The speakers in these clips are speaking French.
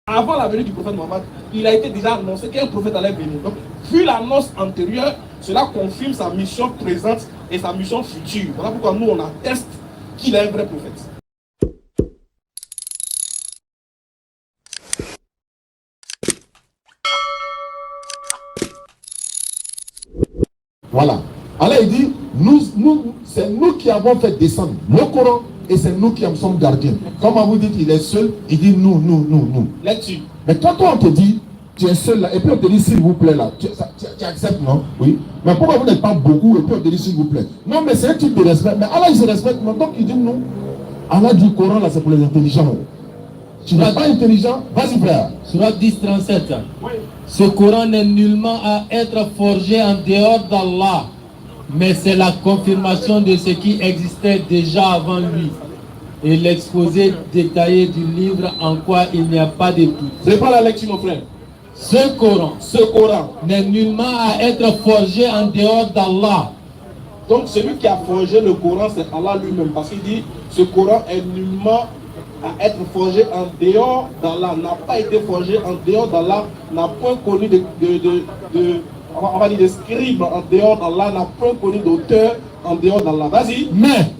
avant la venue du prophète Mohammed, il a été déjà annoncé qu'un prophète allait venir. Donc, vu l'annonce antérieure, cela confirme sa mission présente et sa mission future. Voilà pourquoi nous, on atteste qu'il est un vrai prophète. Voilà. Alors il dit, c'est nous qui avons fait descendre le Coran et c'est nous qui en sommes gardiens. Comme vous dites, il est seul, il dit nous. Là-dessus. Mais toi, on te dit, tu es seul là, et puis on te dit s'il vous plaît là, tu acceptes, non? Oui. Mais pourquoi vous n'êtes pas beaucoup et puis on te dit s'il vous plaît? Non, mais c'est un type de respect. Mais Allah, il se respecte, non? Donc il dit non. Allah dit Coran là, c'est pour les intelligents. Tu n'es pas intelligent, vas-y frère. Surat 10, 37. Oui. Ce Coran n'est nullement à être forgé en dehors d'Allah, mais c'est la confirmation de ce qui existait déjà avant lui et l'exposé détaillé du livre en quoi il n'y a pas de doute. C'est pas la lecture, mon frère. Ce Coran n'est nullement à être forgé en dehors d'Allah. Donc celui qui a forgé le Coran, c'est Allah lui-même. Parce qu'il dit, ce Coran est nullement à être forgé en dehors d'Allah, n'a pas été forgé en dehors d'Allah, n'a point connu on va dire de scribe en dehors d'Allah, n'a point connu d'auteur en dehors d'Allah. Vas-y. Mais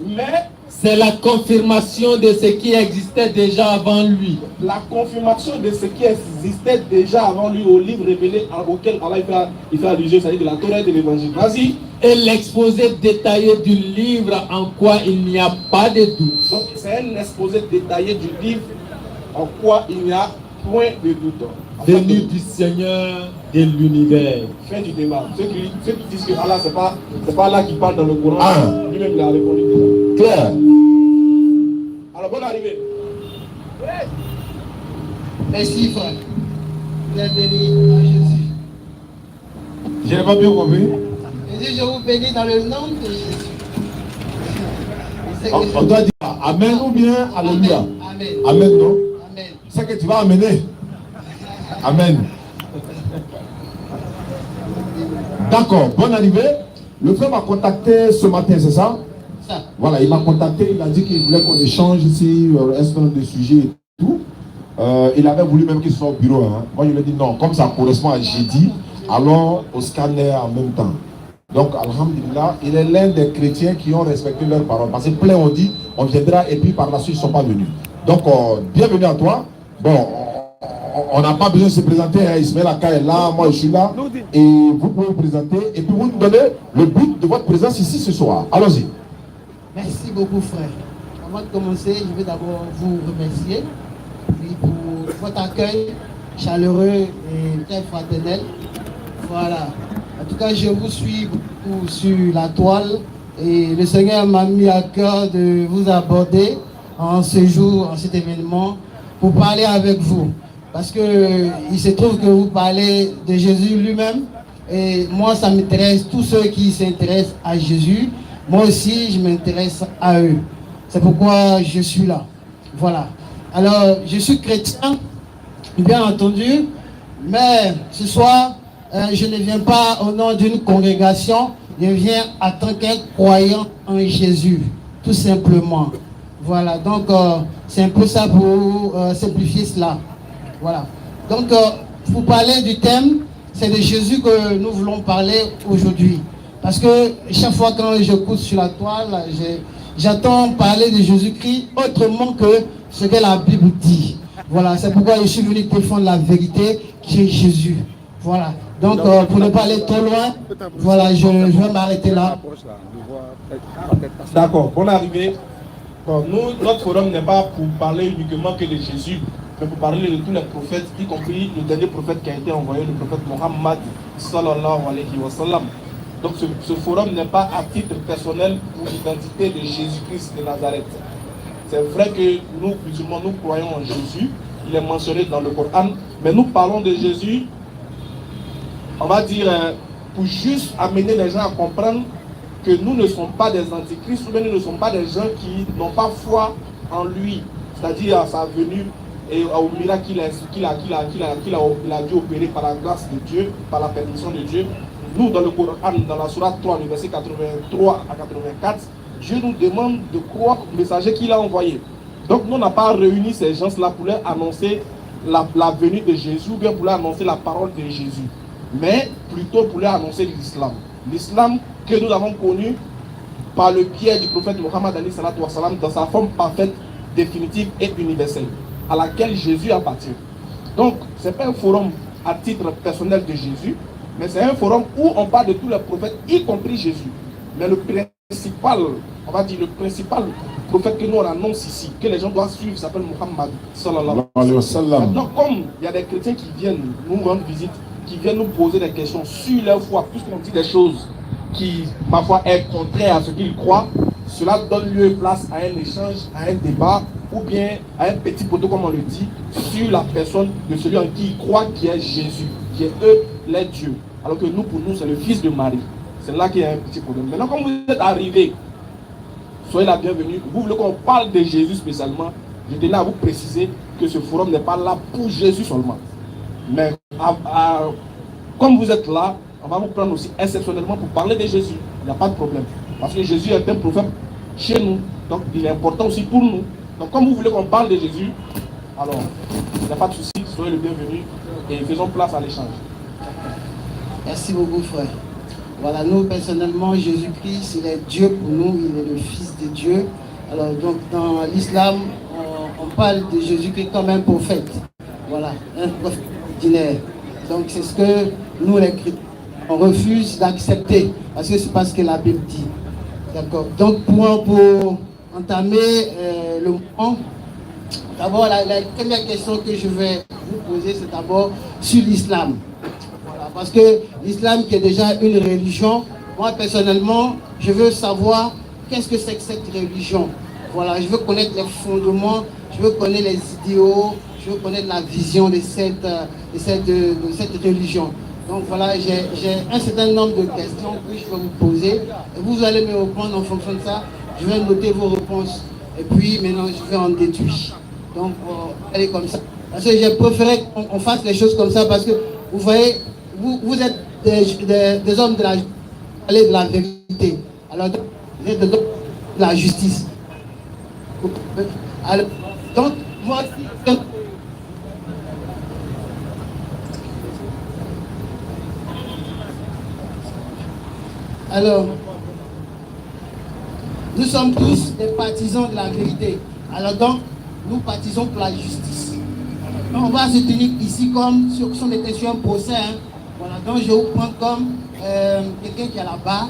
c'est la confirmation de ce qui existait déjà avant lui. La confirmation de ce qui existait déjà avant lui au livre révélé auquel Allah il fait allusion, c'est-à-dire de la Torah et de l'Évangile. Vas-y. Et l'exposé détaillé du livre en quoi il n'y a pas de doute. Donc c'est un exposé détaillé du livre en quoi il n'y a point de doute. Venu du Seigneur de l'univers. Fin du débat. Ceux qui disent que Allah, c'est pas Allah qui parle dans le Coran, lui-même il a répondu. Claire. Alors bonne arrivée. Merci frère. Bienvenue à Jésus. Je n'ai pas bien compris. Je vous bénis dans le nom de Jésus. On doit dire Amen ou bien Alléluia. Amen. Amen, non? Amen. C'est que tu vas amener. Amen. D'accord, bonne arrivée. Le frère m'a contacté ce matin, c'est ça? Ça. Voilà, il m'a contacté, il a dit qu'il voulait qu'on échange ici un certain nombre de sujets et tout. Il avait voulu même qu'il soit au bureau. Hein. Moi, je lui ai dit non, comme ça correspond à jeudi, allons au scanner en même temps. Donc, alhamdulillah, il est l'un des chrétiens qui ont respecté leurs paroles. Parce que plein ont dit, on viendra et puis par la suite, ils ne sont pas venus. Donc, bienvenue à toi. Bon, on n'a pas besoin de se présenter. Hein. Ismaël Aka est là, moi je suis là. Et vous pouvez vous présenter et puis vous nous donnez le but de votre présence ici ce soir. Allons-y. Merci beaucoup frère. Avant de commencer, je vais d'abord vous remercier pour votre accueil chaleureux et très fraternel. Voilà. En tout cas, je vous suis beaucoup sur la toile et le Seigneur m'a mis à cœur de vous aborder en ce jour, en cet événement, pour parler avec vous. Parce que il se trouve que vous parlez de Jésus lui-même et moi ça m'intéresse, tous ceux qui s'intéressent à Jésus, moi aussi je m'intéresse à eux. C'est pourquoi je suis là. Voilà. Alors je suis chrétien, bien entendu, mais ce soir je ne viens pas au nom d'une congrégation, je viens en tant qu'un croyant en Jésus, tout simplement. Voilà, donc c'est un peu ça pour simplifier cela. Voilà. Donc, pour parler du thème, c'est de Jésus que nous voulons parler aujourd'hui. Parce que chaque fois quand je couche sur la toile, j'entends parler de Jésus-Christ autrement que ce que la Bible dit. Voilà, c'est pourquoi je suis venu défendre la vérité qui est Jésus. Voilà. Donc, pour ne pas aller trop loin, voilà, je vais m'arrêter là. D'accord, bonne arrivée. Bon, nous, notre forum n'est pas pour parler uniquement que de Jésus, mais pour parler de tous les prophètes, y compris le dernier prophète qui a été envoyé, le prophète Mohammed sallallahu alayhi wa sallam. Donc ce forum n'est pas à titre personnel pour l'identité de Jésus-Christ de Nazareth. C'est vrai que nous, musulmans, nous croyons en Jésus, il est mentionné dans le Coran, mais nous parlons de Jésus, on va dire, pour juste amener les gens à comprendre que nous ne sommes pas des antichrist, ou bien nous ne sommes pas des gens qui n'ont pas foi en lui, c'est-à-dire à sa venue et au miracle qu'il a dû opérer par la grâce de Dieu, par la permission de Dieu. Nous, dans le Coran, dans la Sourate 3, le verset 83 à 84, Dieu nous demande de croire au messager qu'il a envoyé. Donc nous n'avons pas réuni ces gens-là pour leur annoncer la venue de Jésus, ou bien pour leur annoncer la parole de Jésus, mais plutôt pour leur annoncer l'islam. L'islam que nous avons connu par le biais du prophète Mohammed dans sa forme parfaite, définitive et universelle, à laquelle Jésus appartient. Donc, ce n'est pas un forum à titre personnel de Jésus, mais c'est un forum où on parle de tous les prophètes, y compris Jésus. Mais le principal, on va dire le principal prophète que nous on annonce ici, que les gens doivent suivre, s'appelle Muhammad sallallahu alayhi wa sallam. Donc, comme il y a des chrétiens qui viennent nous rendre visite, qui viennent nous poser des questions sur leur foi, puisqu'on dit des choses qui, ma foi, est contraire à ce qu'ils croient, cela donne lieu et place à un échange, à un débat, ou bien à un petit poteau, comme on le dit, sur la personne de celui en qui ils croient, qui est Jésus, qui est eux, les dieux. Alors que nous, pour nous, c'est le fils de Marie. C'est là qu'il y a un petit problème. Maintenant, comme vous êtes arrivés, soyez la bienvenue. Vous voulez qu'on parle de Jésus spécialement, je tenais à vous préciser que ce forum n'est pas là pour Jésus seulement. Mais comme vous êtes là, on va vous prendre aussi exceptionnellement pour parler de Jésus. Il n'y a pas de problème. Parce que Jésus est un prophète chez nous. Donc il est important aussi pour nous. Donc comme vous voulez qu'on parle de Jésus, alors il n'y a pas de souci, soyez le bienvenu et faisons place à l'échange. Merci beaucoup, frère. Voilà, nous personnellement, Jésus-Christ, il est Dieu pour nous, il est le Fils de Dieu. Alors donc dans l'islam, on parle de Jésus-Christ comme un prophète. Voilà, un prophète ordinaire. Donc c'est ce que nous les chrétiens, on refuse d'accepter, parce que c'est pas ce que la Bible dit. D'accord. Donc pour entamer le moment, d'abord la première question que je vais vous poser, c'est d'abord sur l'islam. Voilà, parce que l'islam qui est déjà une religion, moi personnellement, je veux savoir qu'est-ce que c'est que cette religion. Voilà, je veux connaître les fondements, je veux connaître les idéaux, je veux connaître la vision de cette religion. Donc voilà, j'ai un certain nombre de questions que je vais vous poser. Et vous allez me répondre en fonction de ça. Je vais noter vos réponses. Et puis maintenant, je vais en déduire. Donc, allez comme ça. Parce que j'ai préféré qu'on fasse les choses comme ça parce que, vous voyez, vous êtes des hommes de la vérité. Alors, vous êtes des hommes de la justice. Alors, donc, moi, alors, nous sommes tous des partisans de la vérité. Alors donc, nous partisans pour la justice. Donc, on va se tenir ici comme si on était sur un procès. Hein. Voilà, donc je vous prends comme quelqu'un qui est là-bas,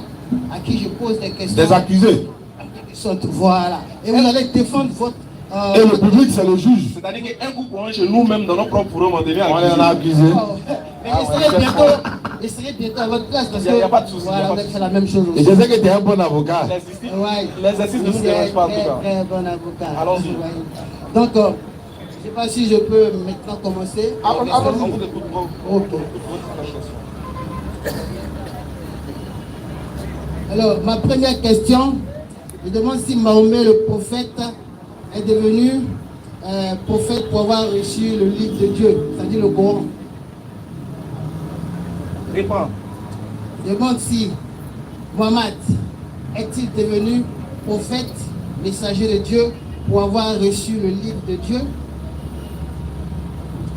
à qui je pose des questions. Des accusés. Voilà. Et vous allez défendre votre... Et le public, c'est le juge. C'est-à-dire qu'un coup pour un chez nous-mêmes, dans nos propres forums, on devient accusé. On est accusé. Mais je serai bientôt à votre place parce que... Il n'y a pas de souci. Voilà, c'est la même chose aussi. Et je sais que tu es un bon avocat. L'exercice ne nous dérange pas en tout cas. Très bon avocat. Allons-y. Donc, je ne sais pas si je peux maintenant commencer. On vous écoute. Ok. Alors, ma première question, je demande si Mahomet, le prophète, est devenu prophète pour avoir reçu le livre de Dieu, c'est-à-dire le Coran. Réponds. Je demande si Mohammed est-il devenu prophète, messager de Dieu, pour avoir reçu le livre de Dieu.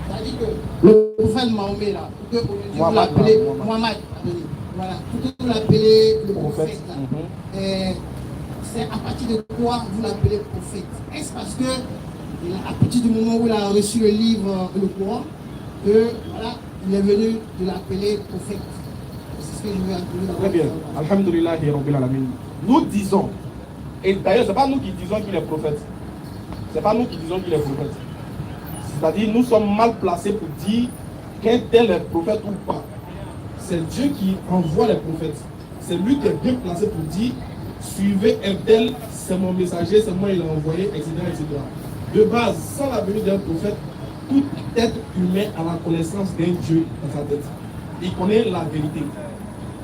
C'est-à-dire que le prophète Mahomet, là, que aujourd'hui vous l'appelez Mohammed, voilà, plutôt vous l'appelez le prophète, là. C'est à partir de quoi vous l'appelez prophète? Est-ce parce que, à partir du moment où il a reçu le livre, le Coran, que voilà, il est venu de l'appeler prophète? C'est ce que je veux appeler. Très bien. Alhamdulillah Rabbil Alamin. Nous disons, et d'ailleurs, ce n'est pas nous qui disons qu'il est prophète. Ce n'est pas nous qui disons qu'il est prophète. C'est-à-dire, nous sommes mal placés pour dire qu'un tel est prophète ou pas. C'est Dieu qui envoie les prophètes. C'est lui qui est bien placé pour dire suivez un tel, c'est mon messager, c'est moi il a envoyé, etc., etc. De base, sans la venue d'un prophète, tout être humain a la connaissance d'un Dieu dans sa tête. Il connaît la vérité.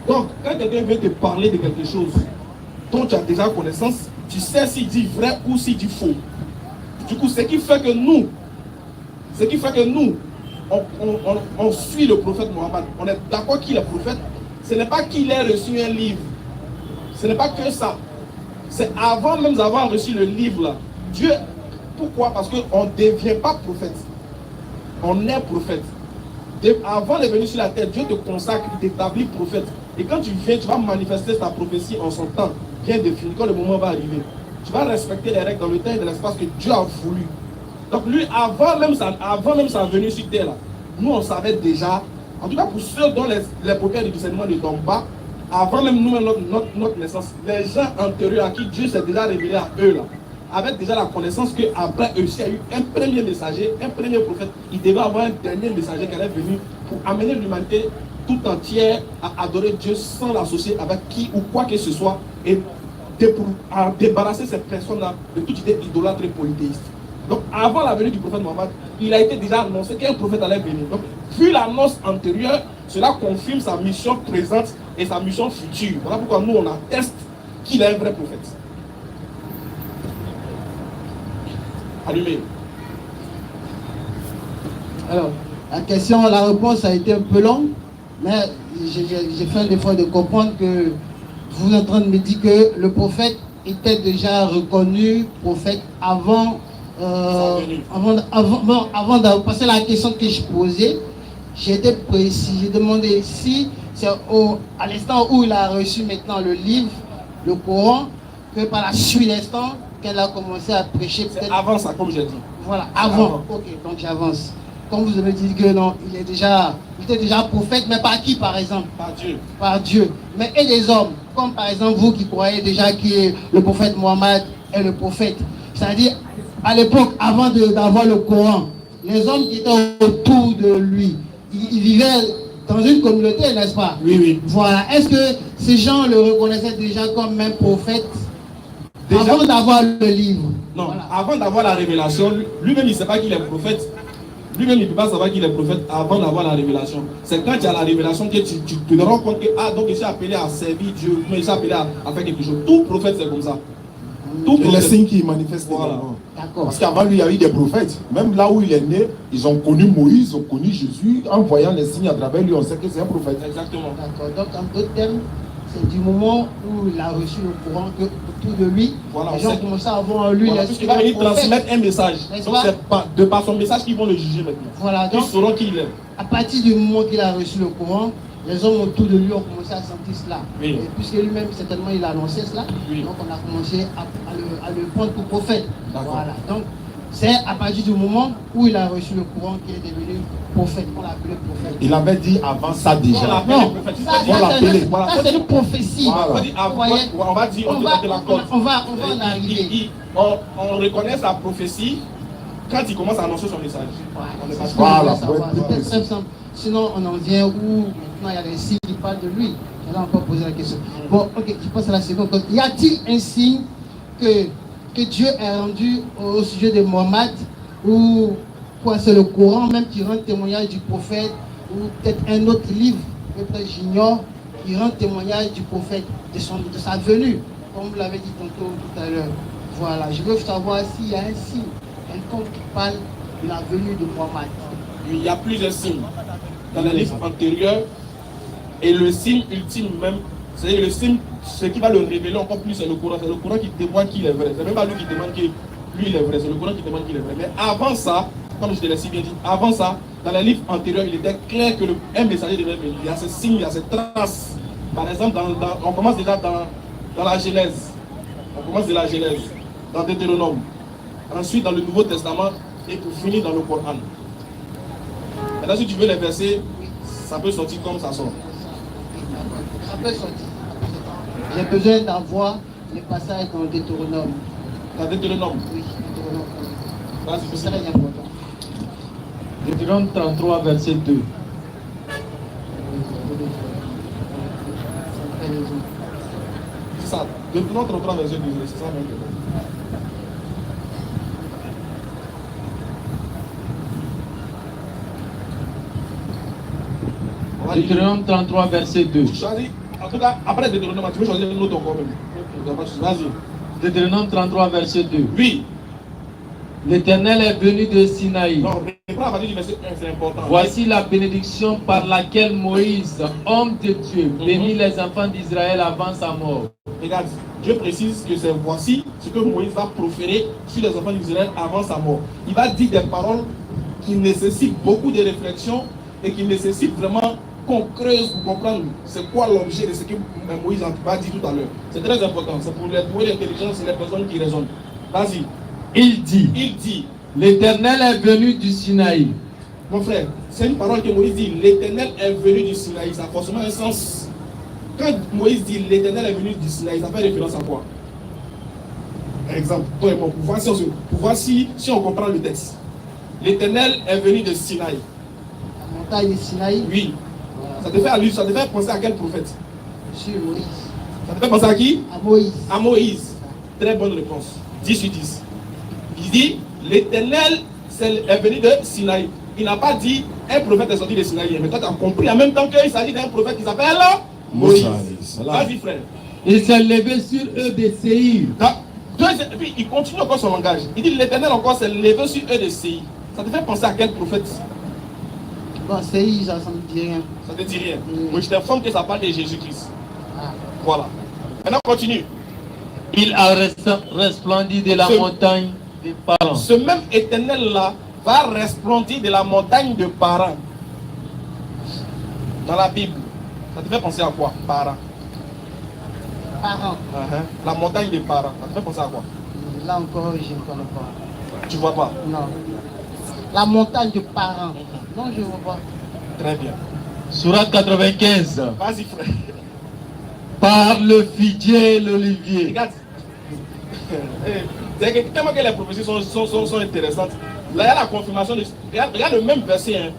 Donc, quand quelqu'un veut te parler de quelque chose dont tu as déjà connaissance, tu sais s'il dit vrai ou s'il dit faux. Du coup, ce qui fait que nous, on suit le prophète Mohammed. On est d'accord qu'il est prophète. Ce n'est pas qu'il ait reçu un livre. Ce n'est pas que ça. C'est avant même d'avoir reçu le livre là. Dieu, pourquoi? Parce qu'on ne devient pas prophète. On est prophète. Avant de venir sur la terre, Dieu te consacre, il t'établit prophète. Et quand tu viens, tu vas manifester ta prophétie en son temps bien défini, quand le moment va arriver. Tu vas respecter les règles dans le temps et dans l'espace que Dieu a voulu. Donc lui, avant même sa venue sur terre, là, nous on savait déjà, en tout cas pour ceux dont les paupières du discernement ne tombent pas, avant même nous, notre naissance, les gens antérieurs à qui Dieu s'est déjà révélé à eux, là, avaient déjà la connaissance qu'après eux, il y a eu un premier messager, un premier prophète. Il devait avoir un dernier messager qui allait venir pour amener l'humanité tout entière à adorer Dieu sans l'associer avec qui ou quoi que ce soit et à débarrasser ces personnes-là de toute idée idolâtre et polythéiste. Donc avant la venue du prophète Mohammed, il a été déjà annoncé qu'un prophète allait venir. Donc vu l'annonce antérieure, cela confirme sa mission présente et sa mission future. Voilà pourquoi nous on atteste qu'il est un vrai prophète. Allumé. Alors, la réponse a été un peu longue, mais j'ai fait un effort de comprendre que vous êtes en train de me dire que le prophète était déjà reconnu prophète avant de passer à la question que je posais. J'ai été précis, j'ai demandé si c'est à l'instant où il a reçu maintenant le livre, le Coran, que par la suite l'instant qu'elle a commencé à prêcher. C'est avant ça, comme j'ai dit. Voilà, avant. Ok, donc j'avance. Comme vous avez dit que non, il était déjà prophète, mais par qui par exemple? Par Dieu. Par Dieu. Mais et les hommes, comme par exemple vous qui croyez déjà que le prophète Mohammed est le prophète. C'est-à-dire, à l'époque, avant d'avoir le Coran, les hommes qui étaient autour de lui, ils vivaient dans une communauté, n'est-ce pas? Oui, oui. Voilà. Est-ce que ces gens le reconnaissaient déjà comme un prophète déjà, avant d'avoir le livre? Non, voilà. Avant d'avoir la révélation, lui-même il ne sait pas qu'il est prophète. Lui-même il ne peut pas savoir qu'il est prophète avant d'avoir la révélation. C'est quand tu as la révélation que tu te rends compte que donc je suis appelé à servir Dieu, mais je suis appelé à faire quelque chose. Tout prophète c'est comme ça. Tout les signes qui manifestent également. D'accord. Parce qu'avant lui, il y a eu des prophètes. Même là où il est né, ils ont connu Moïse, ils ont connu Jésus. En voyant les signes à travers lui, on sait que c'est un prophète. Exactement. D'accord. Donc en d'autres termes, c'est du moment où il a reçu le courant que autour de lui, voilà, les gens commencent à avoir en lui puisqu'il va venir transmettre un message. Donc c'est de par son message qu'ils vont le juger maintenant. Voilà, donc, ils sauront qui il est. À partir du moment qu'il a reçu le courant, les hommes autour de lui ont commencé à sentir cela. Oui. Et puisque lui-même, certainement, il a annoncé cela, oui. Donc on a commencé à le prendre pour prophète. Voilà. Donc c'est à partir du moment où il a reçu le courant qu'il est devenu prophète. On l'appelait prophète. Il avait dit avant ça déjà. Non, ça c'est une prophétie. Voilà. On va dire, on va en arriver. On reconnaît sa prophétie quand il commence à annoncer son message. Voilà. C'est très simple. Sinon, on en vient où maintenant il y a des signes qui parlent de lui. On va encore poser la question. Bon, ok, je passe à la seconde. Y a-t-il un signe que Dieu a rendu au sujet de Mohammed, ou quoi, c'est le Coran même qui rend témoignage du prophète, ou peut-être un autre livre, peut-être j'ignore, qui rend témoignage du prophète, de sa venue, comme vous l'avez dit tantôt tout à l'heure. Voilà, je veux savoir s'il y a un signe, un conte qui parle de la venue de Mohammed. Il y a plusieurs signes dans les livres antérieurs, et le signe ultime même, c'est le signe, ce qui va le révéler encore plus, c'est le Coran. C'est le Coran qui témoigne qu'il est vrai. C'est même pas lui qui demande que lui il est vrai, c'est le Coran qui témoigne qu'il est vrai. Mais avant ça, comme je te l'ai si bien dit, avant ça, dans les livres antérieurs, il était clair que un messager devait venir. Il y a ces signes, il y a ces traces. Par exemple, on commence déjà dans la Genèse. On commence de la Genèse, dans Deutéronome. Ensuite, dans le Nouveau Testament, et pour finir dans le Coran. Maintenant, si tu veux les versets, ça peut sortir comme ça sort. Ça peut sortir. J'ai besoin d'avoir les passages dans Deutéronome. Dans Deutéronome? Oui, Deutéronome. C'est très important. Deutéronome 33, verset 2. C'est ça. Deutéronome 33, verset 2. C'est ça même. Deutéronome 33, verset 2. En tout cas, après Deutéronome, tu veux choisir un autre encore même. Vas-y. Deutéronome 33, verset 2. Oui. L'Éternel est venu de Sinaï. Non, reprends à partir du verset 1, c'est important. Voici la bénédiction par laquelle Moïse, homme de Dieu, bénit les enfants d'Israël avant sa mort. Regarde, Dieu précise que c'est voici ce que Moïse va proférer sur les enfants d'Israël avant sa mort. Il va dire des paroles qui nécessite beaucoup de réflexion et qui nécessite vraiment qu'on creuse pour comprendre c'est quoi l'objet de ce que Moïse a dit tout à l'heure. C'est très important, c'est pour l'intelligence et les personnes qui raisonnent. Vas-y. Il dit, l'Éternel est venu du Sinaï. Mon frère, c'est une parole que Moïse dit, l'Éternel est venu du Sinaï. Ça a forcément un sens. Quand Moïse dit l'Éternel est venu du Sinaï, ça fait référence à quoi? Exemple, toi et moi, pour voir si on comprend le texte. L'Éternel est venu de Sinaï. La montagne de Sinaï. Oui. Ça te fait penser à quel prophète? Sur Moïse. Ça te fait penser à qui? À Moïse. À Moïse. Très bonne réponse. 10 sur 10. Il dit, l'Éternel est venu de Sinaï. Il n'a pas dit, un prophète est sorti de Sinaï. Mais toi, tu as compris en même temps qu'il s'agit d'un prophète qui s'appelle Moïse. Vas-y, frère. Il s'est levé sur eux de Séhir. Et puis, il continue encore son langage. Il dit, l'Éternel encore s'est levé sur eux de Séhir. Ça te fait penser à quel prophète? Bon, Séhir, ça ne me dit rien. Ça te dit rien. Mais je t'informe que ça parle de Jésus-Christ. Voilà. Maintenant, continue. Il a resplendi de la montagne des Paran. Ce même Éternel-là va resplendir de la montagne de Paran. Dans la Bible. Ça te fait penser à quoi? Paran. Paran. La montagne de Paran. Ça te fait penser à quoi? Là encore, je ne connais pas. Tu vois pas? Non. La montagne de Paran. Non, je ne vois pas. Très bien. Sourate 95. Vas-y, frère. Par le figuier et l'olivier. Regarde. C'est que tellement que les prophéties sont intéressantes. Là, il y a la confirmation de. Regarde le même verset hein,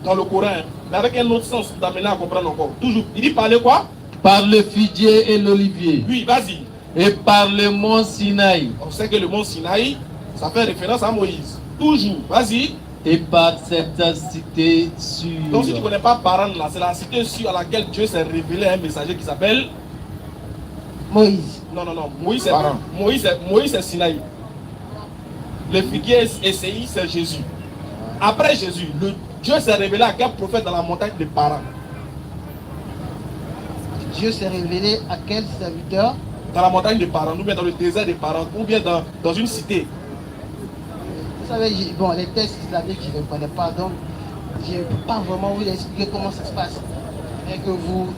dans le Coran, hein, mais avec un autre sens d'amener à comprendre encore. Toujours. Il dit parler quoi? Par le figuier et l'olivier. Oui, vas-y. Et par le mont Sinaï. On sait que le mont Sinaï, ça fait référence à Moïse. Toujours. Vas-y. Et par cette cité sûre. Donc si tu ne connais pas Paran, là, c'est la cité sûre à laquelle Dieu s'est révélé un messager qui s'appelle Moïse. Non. Moïse c'est Sinaï. Le figuier et Séhir, c'est Jésus. Après Jésus, Dieu s'est révélé à quel prophète dans la montagne de Paran? Dieu s'est révélé à quel serviteur? Dans la montagne de Paran, ou bien dans le désert de Paran, ou bien dans une cité. Vous savez, bon, les textes islamiques, je ne connais pas, donc je ne peux pas vraiment vous expliquer comment ça se passe. Et que vous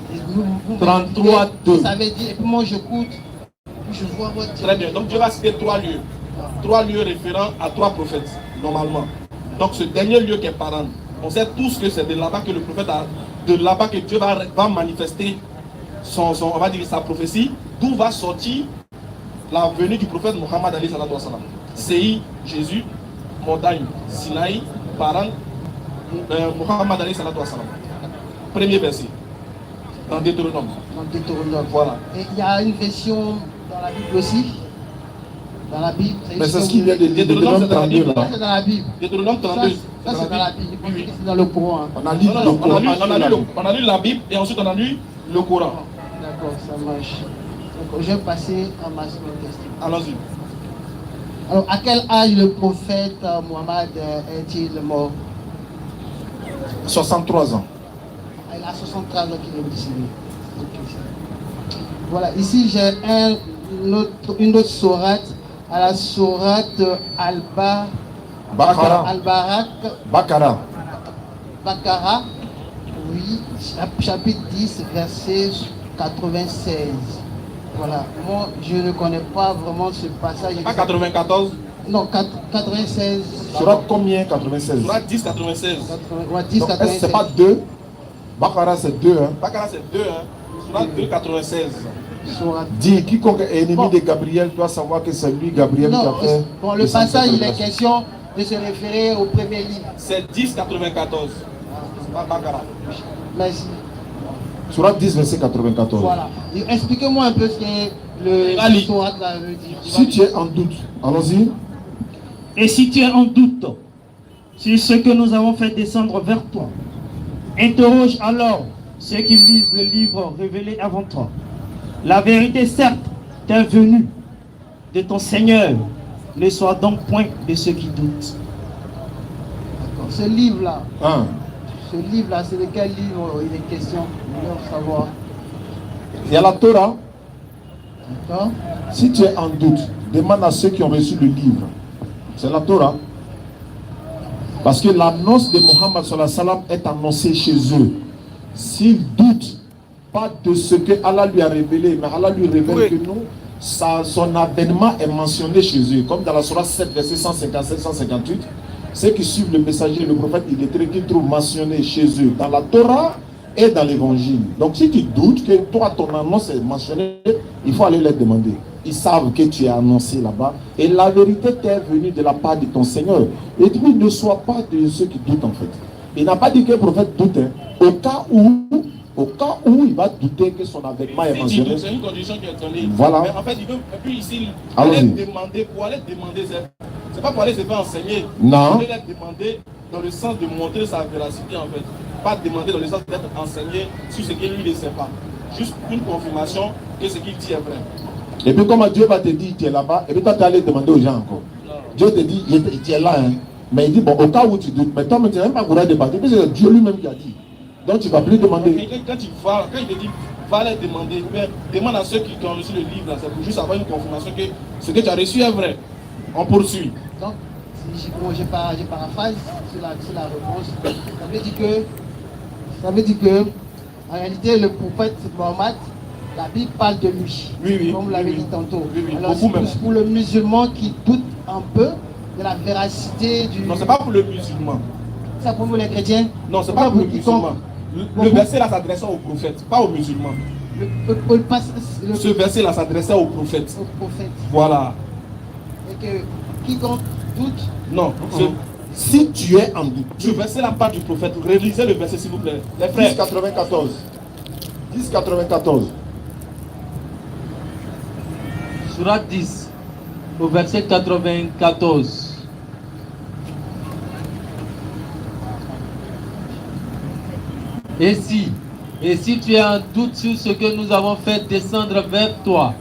33, vous savez dire, et puis moi j'écoute, je vois votre... Très bien, donc Dieu va citer 3 lieux. 3 lieux référents à 3 prophètes, normalement. Donc ce dernier lieu qui est Paran, on sait tous que c'est de là-bas que le prophète a, de là-bas que Dieu va manifester on va dire sa prophétie, d'où va sortir la venue du prophète Mohammed alayhi salatu wa salam. Séhir, Jésus, montagne, Sinaï, Paran, Mohammed alayhi salatu wa salam. Premier verset, dans Deutéronome. Dans Deutéronome. Voilà. Et il y a une version dans la Bible aussi. Dans la Bible. Mais c'est ce qui vient de Deutéronome 32 là. Ça c'est dans la Bible. Deutéronome 32. Ça c'est dans la Bible. Oui. C'est dans le Coran. On a lu on a lu la Bible et ensuite on a lu le Coran. D'accord, ça marche. Donc, je vais passer à ma seconde question. Allons-y. Alors, à quel âge le prophète Mohammed est-il mort? 63 ans. Il a 63 ans qu'il est décédé. Voilà, ici j'ai une autre sourate, à la sourate Al-Barak. Bakara, oui, chapitre 10, verset 96. Voilà, moi je ne connais pas vraiment ce passage. Pas 94? Non, 96. Sourate combien 96? Sourate 10, 96. Ouais, 10, 96. C'est pas 2. Bakara c'est 2. Hein. Bakara c'est 2. Hein. Sourate 2, 96. Dis, quiconque est ennemi de Gabriel doit savoir que c'est lui, Gabriel, qui a fait. Bon, le passage, il est question de se référer au premier livre. C'est 10, 94. C'est pas Bakara. Merci. Sourate 10, verset 94. Voilà. Expliquez-moi un peu ce que le sourate là veut dire. Si tu es en doute, allons-y. Et si tu es en doute sur ce que nous avons fait descendre vers toi, interroge alors ceux qui lisent le livre révélé avant toi. La vérité, certes, t'est venue de ton Seigneur. Ne sois donc point de ceux qui doutent. Ce livre-là, Hein? c'est de quel livre il est question? Je veux savoir. Il y a la Torah. D'accord? Si tu es en doute, demande à ceux qui ont reçu le livre. C'est la Torah. Parce que l'annonce de Mohammed sallallahu alayhi wa sallam est annoncée chez eux. S'ils doutent pas de ce que Allah lui a révélé, mais Allah lui révèle que nous, son avènement est mentionné chez eux. Comme dans la Sourate 7, verset 157-158, ceux qui suivent le messager, le prophète illettré, qui trouvent mentionné chez eux dans la Torah et dans l'évangile. Donc si tu doutes que toi, ton annonce est mentionnée, il faut aller les demander. Ils savent que tu es annoncé là-bas et la vérité t'est venue de la part de ton Seigneur. Et tu ne sois pas de ceux qui doutent en fait. Il n'a pas dit que le prophète doute. Hein. Au cas où il va douter que son avènement est mentionné. C'est une condition qui est donnée. Voilà. Mais en fait, il veut, et puis ici, aller demander, pour aller demander, c'est pas pour aller se faire enseigner. Non. Il aller demander dans le sens de montrer sa véracité en fait. Pas demander dans le sens d'être enseigné sur ce qu'il lui ne sait pas. Juste une confirmation que ce qu'il dit est vrai. Et puis comment Dieu va te dire tu es là-bas, et puis toi tu es allé demander aux gens encore. Non. Dieu te dit tu es là, hein. Mais il dit bon au cas où tu doutes, mais toi tu n'as même pas courage de partir, parce que c'est Dieu lui-même qui a dit. Donc tu ne vas plus demander. Quand il te dit va aller demander, demande à ceux qui ont reçu le livre, c'est pour juste avoir une confirmation que ce que tu as reçu est vrai. On poursuit. Donc, je paraphrase sur la réponse. Ça veut dire que en réalité le prophète Mohammed, la Bible parle de lui, oui, comme vous l'avez dit tantôt. Oui, alors c'est pour le musulman qui doute un peu de la véracité du... Non, c'est pas pour le musulman. C'est pour les chrétiens? Non, c'est pas pour le musulman. Le verset là s'adressait au prophète, pas aux musulmans. Ce verset là s'adressait au prophète. Au prophète. Voilà. Et que quiconque doute... Non, si tu es en doute, ce verset là part du prophète. Réalisez le verset s'il vous plaît. Les frères. 10,94. 10,94. Sourate 10, au verset 94. Et si tu as un doute sur ce que nous avons fait descendre vers toi,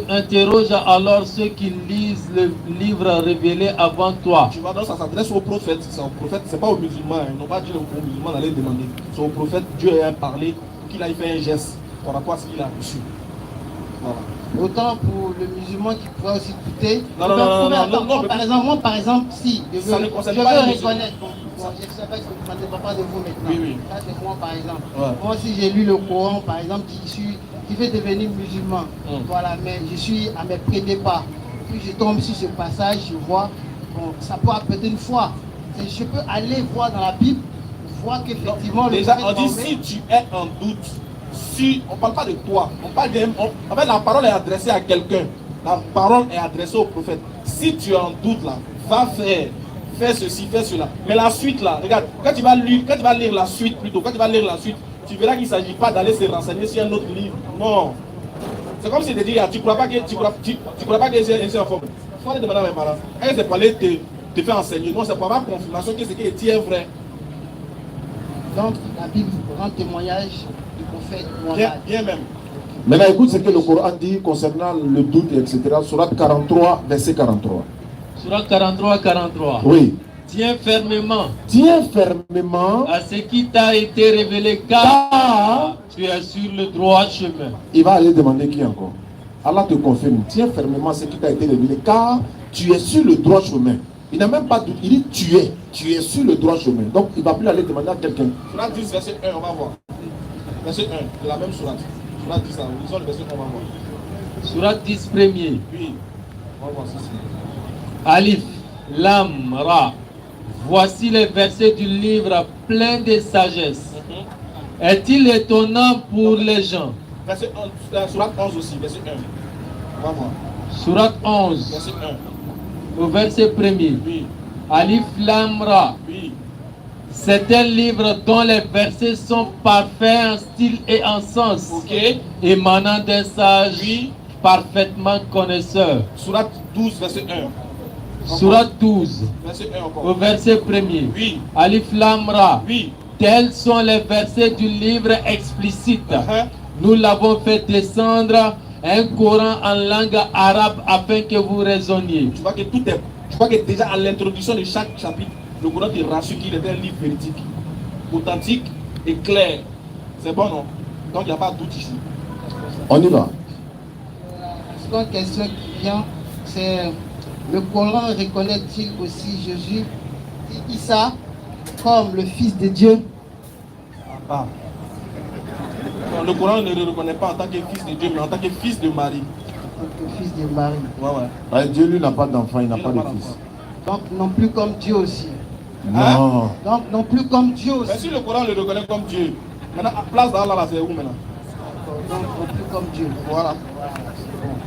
interroge alors ceux qui lisent le livre révélé avant toi. Tu vois, donc ça s'adresse au prophète. C'est au prophète, c'est pas aux musulmans. Ils n'ont pas dit aux musulmans d'aller demander. C'est au prophète, Dieu a parlé, qu'il a fait un geste par rapport à ce qu'il a reçu. Voilà. Autant pour le musulman qui pourrait aussi douter. Non, par exemple, si je veux reconnaître, je ne sais pas que je ne dépend pas de vous maintenant. Oui. Ça c'est moi par exemple. Ouais. Moi si j'ai lu le Coran par exemple, qui veut devenir musulman, voilà, mais je suis à mes premiers pas. Puis je tombe sur ce passage, je vois, bon, ça peut apporter une foi. Je peux aller voir dans la Bible, voir qu'effectivement... Déjà, on dit si tu es en doute, si, on ne parle pas de toi, on parle de... En fait, la parole est adressée à quelqu'un. La parole est adressée au prophète. Si tu es en doute là, va faire ceci, fais cela. Mais la suite là, regarde, quand tu vas lire la suite plutôt, tu verras qu'il ne s'agit pas d'aller se renseigner sur un autre livre. Non. C'est comme si tu dis, tu ne crois pas que c'est en forme. Il faut aller demander à mes parents. Quand c'est pour aller te faire enseigner, non, c'est pour avoir confirmation que ce qui est dit est vrai. Donc la Bible rend témoignage du prophète Mohammed. Bien même. Maintenant écoute ce que le Coran dit concernant le doute, etc. Sourate 43, verset 43. Sourate 43, 43. Oui. Tiens fermement À ce qui t'a été révélé, car tu es sur le droit chemin. Il va aller demander qui encore? Allah te confirme. Tiens fermement à ce qui t'a été révélé, car tu es sur le droit chemin. Il n'a même pas doute. Il dit tu es sur le droit chemin. Donc il ne va plus aller demander à quelqu'un. Sourate 10, verset 1, on va voir. Verset 1, de la même sourate. Sourate 10, lisons le verset 1, on va voir. Sourate 10, premier. Oui, on va voir ceci. Alif, Lam, Ra. Voici les versets du livre plein de sagesse. Est-il étonnant pour les gens? Verset 1, Sourate 11 aussi, verset 1. On va voir. Sourate 11, Verset 1. au verset premier. Oui. Alif, Lam, Ra. Oui. C'est un livre dont les versets sont parfaits en style et en sens, émanant d'un sage parfaitement connaisseur. Sourate 12, verset 1. Sourate 12, verset 1 encore. au verset premier. Oui. Alif Lam Ra. Oui. Tels sont les versets du livre explicite. Nous l'avons fait descendre un Coran en langue arabe afin que vous raisonniez. Tu vois que tout est. Tu vois que déjà à l'introduction de chaque chapitre, le Coran te rassure qu'il est un livre véridique, authentique et clair. C'est bon, non? Donc il n'y a pas de doute ici. On y va. La seconde question qui vient, c'est le Coran reconnaît-il aussi Jésus dit Issa comme le Fils de Dieu. Ah. Non, le Coran ne le reconnaît pas en tant que fils de Dieu, mais en tant que fils de Marie. En tant que Fils de Marie. Ouais, ouais. Ouais, Dieu, lui, n'a pas d'enfant, il n'a Il pas n'a de pas fils. Donc non plus comme Dieu aussi. Non. Donc non plus comme Dieu aussi. Mais si le Coran le reconnaît comme Dieu, maintenant, place d'Allah, là, c'est où maintenant? Donc non plus comme Dieu. Voilà.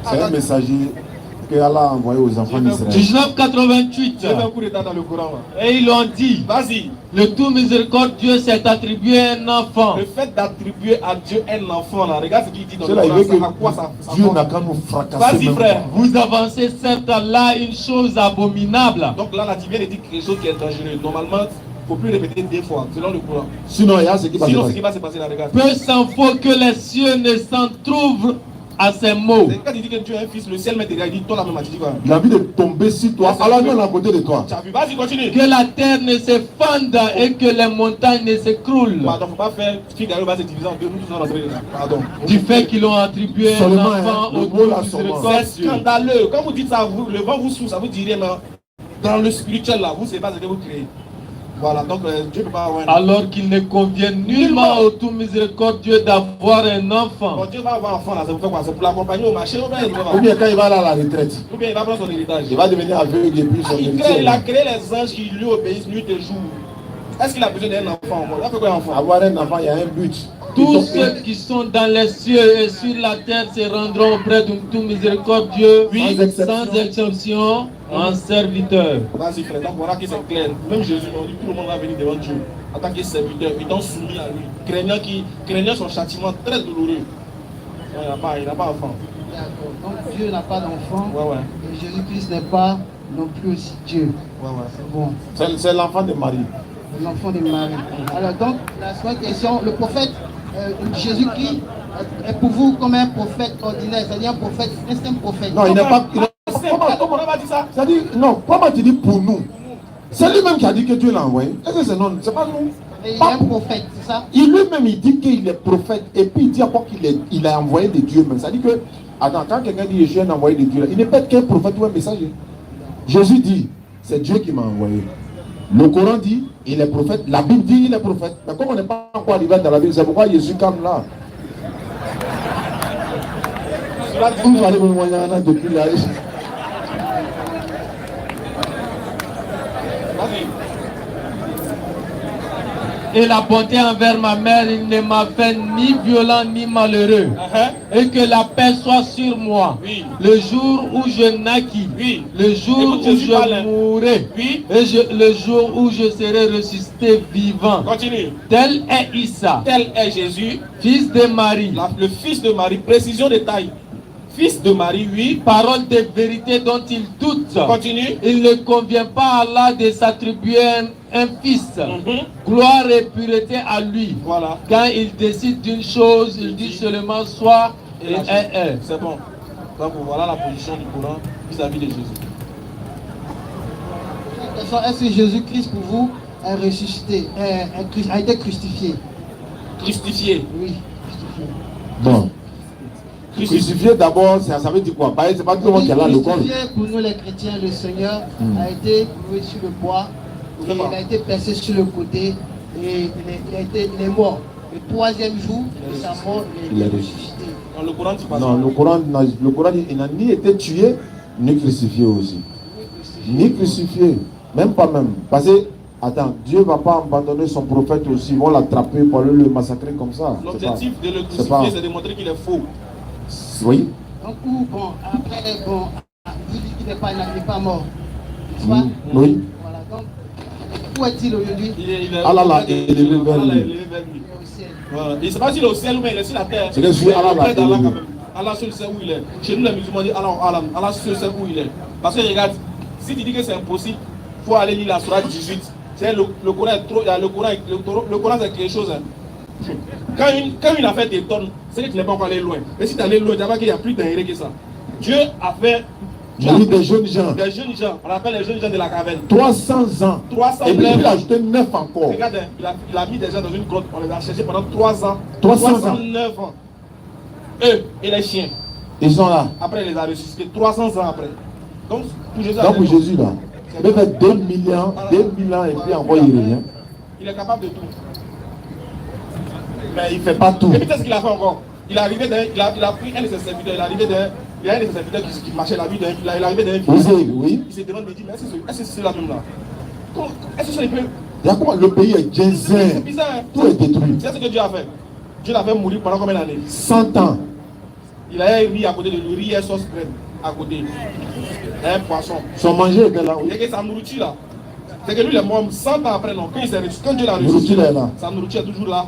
C'est un messager que Allah a envoyé aux enfants d'Israël. 1988. J'ai fait un coup d'état dans le Coran. Là. Et ils l'ont dit. Vas-y. Le tout miséricorde Dieu s'est attribué un enfant. Le fait d'attribuer à Dieu un enfant, là, regarde ce qu'il dit dans C'est le là, il Coran. veut Ça, à quoi ça que Dieu porte? n'a qu'à nous fracasser. Vas-y, même frère. pas. Vous avancez certes là une chose abominable. Donc là, tu viens de dire quelque chose qui est dangereux. Normalement, il ne faut plus répéter 2 fois, selon le Coran. Sinon, il y a ce qui va se Sinon, ce passer. qui va se passer là, regarde. Peu s'en faut que les cieux ne s'en trouvent à ces mots. C'est quand il dit que tu es un fils, le ciel met tes gars, il dit toi la même, tu dis quoi? Il a envie de tomber sur toi. Alors, non, à côté de toi. Tu as vu, vas-y, continue. Que la terre ne s'effondre et que les montagnes ne s'écroulent. Pardon, faut pas faire Figaro va se diviser en deux, nous tous on rentrer là. Pardon. Du fait qu'ils ont attribué un Seulement, enfant hein, au le tout mot là, miséricorde C'est Dieu. scandaleux. Quand vous dites ça, vous, le vent vous souffle, ça vous dit rien, mais dans le spirituel là, vous ne savez pas ce que vous créez. Voilà, donc Dieu ne peut pas avoir un enfant. Alors qu'il ne convient nullement au tout miséricorde Dieu d'avoir un enfant. Bon, Dieu va avoir un enfant là, c'est pour faire quoi? C'est pour l'accompagner au marché, ou Ou bien quand il va aller à la retraite, bien il va prendre son héritage. il va devenir aveugle et puis son Il héritier. a créé les anges qui lui obéissent nuit et jour. Est-ce qu'il a besoin d'un enfant? Il a fait quoi un enfant? Avoir un enfant, il y a un but. Tous ceux qui sont dans les cieux et sur la terre se rendront auprès d'un tout miséricorde Dieu, Oui, sans exception, en serviteur. Vas-y frère, donc voilà que c'est clair. Même Jésus, on dit tout le monde va venir devant Dieu en tant que serviteur, étant soumis à lui, craignant son châtiment très douloureux. Non, il n'a pas d'enfant. D'accord. Donc Dieu n'a pas d'enfant. Ouais, ouais. Et Jésus-Christ n'est pas non plus aussi Dieu. Ouais, ouais. C'est bon. C'est l'enfant de Marie. L'enfant de Marie. Alors donc, la seconde question, le prophète Jésus-Christ est pour vous comme un prophète ordinaire, c'est-à-dire un prophète, c'est un prophète. Non, il n'est pas. Comment on va dire ça? C'est-à-dire, non, comment tu dis pour nous? C'est lui-même qui a dit que Dieu l'a envoyé. Est-ce que c'est non? C'est pas nous. Et il est un prophète, c'est ça? Il lui-même, il dit qu'il est prophète et puis il dit encore qu'il a envoyé de Dieu même. C'est-à-dire que, attends, quand quelqu'un dit je suis un envoyé de Dieu, il n'est pas qu'un prophète ou un messager. Jésus dit, c'est Dieu qui m'a envoyé. Le Coran dit, il est prophète. La Bible dit, il est prophète. Mais comme on n'est pas encore arrivé dans la Bible, c'est pourquoi Jésus calme là. Vous allez me moyen depuis là. Et la bonté envers ma mère, il ne m'a fait ni violent ni malheureux. Et que la paix soit sur moi. Oui. Le jour où je naquis, Oui. le jour Écoute, où Jésus parle, hein. je mourrai, Oui. et le jour où je serai ressuscité vivant. Continue. Tel est Issa, Tel est Jésus, fils de Marie. le fils de Marie. Précision de taille. Fils de Marie, oui. Parole de vérité dont il doute. Continue. Il ne convient pas à Allah de s'attribuer un fils. Mhm. Gloire et pureté à lui. Voilà. Quand il décide d'une chose, il dit seulement soit et la est. C'est bon. Donc voilà la position du Coran vis-à-vis de Jésus. Est-ce que Jésus-Christ pour vous est ressuscité, a été crucifié? Crucifié. Oui, crucifié. Bon. Crucifié d'abord, ça veut dire quoi? C'est pas tout le monde qui a là le corps. Crucifié pour nous les chrétiens, le Seigneur a été cloué sur le bois, et il a été percé sur le côté et il est mort. Le troisième jour de sa mort, il est ressuscité. Dans le Coran, tu passes. Non, le Coran dit, il n'a ni été tué, ni crucifié aussi. Ni crucifié. Même pas même. Parce que, attends, Dieu ne va pas abandonner son prophète aussi. Ils vont l'attraper pour le massacrer comme ça. L'objectif de le c'est pas- crucifier, c'est de montrer qu'il est faux. Oui. Donc, bon, après, bon, vous dites qu'il n'est pas mort. N'est-ce pas? Oui. Voilà, donc, où est-il aujourd'hui? Allah l'a élevé vers lui. Il est au ciel. Voilà. Il ne sait pas s'il est au ciel ou bien il est sur la terre. C'est que je suis Allah l'a Auprès d'Allah élevé. quand même. Allah seul sait où il est. Chez nous les musulmans disent Allah seul sait où il est. Parce que regarde, si tu dis que c'est impossible, il faut aller lire la Sourate 18. C'est le Coran est trop. Le Coran c'est quelque chose. Hein. Quand une affaire t'étonne, c'est que tu n'es pas encore allé loin. Mais si tu es allé loin, tu vas qu'il n'y a plus d'intérêt que ça. Dieu a fait. Oui, des jeunes gens. Des jeunes gens. On appelle les jeunes gens de la caverne. 300 ans. 300 Et puis il a ans. ajouté 9 encore. Regarde, il a mis des gens dans une grotte. On les a cherchés pendant 3 ans. 309 ans. Eux et les chiens. Ils sont là. Après, il les a ressuscités 300 ans après. Donc, pour Jésus, Donc pour Jésus là. Il peut faire 2000 ans et puis encore il revient. Il est capable de tout. Mais il ne fait pas tout. Et puis qu'est-ce qu'il a fait encore? Il est arrivé il a pris un de ses serviteurs, il est arrivé il y a un de ses serviteurs qui marchait la vie il est arrivé d'un village. Oui. Il s'est demandé, mais il dit, mais est-ce que c'est la même là? Est-ce que c'est les peu? Le pays est désert. C'est bizarre, hein? Tout est détruit. C'est ce que Dieu a fait. Dieu l'a fait mourir pendant combien d'années? 100 ans. Il a un riz à côté de lui, riz et sauce crème à côté. Un poisson. Son manger était là, oui. Et que sa nourriture là. C'est que lui, il est mort 100 ans après, non. Quand Dieu l'a Nourriture ressuscité, est là. sa nourriture est toujours là.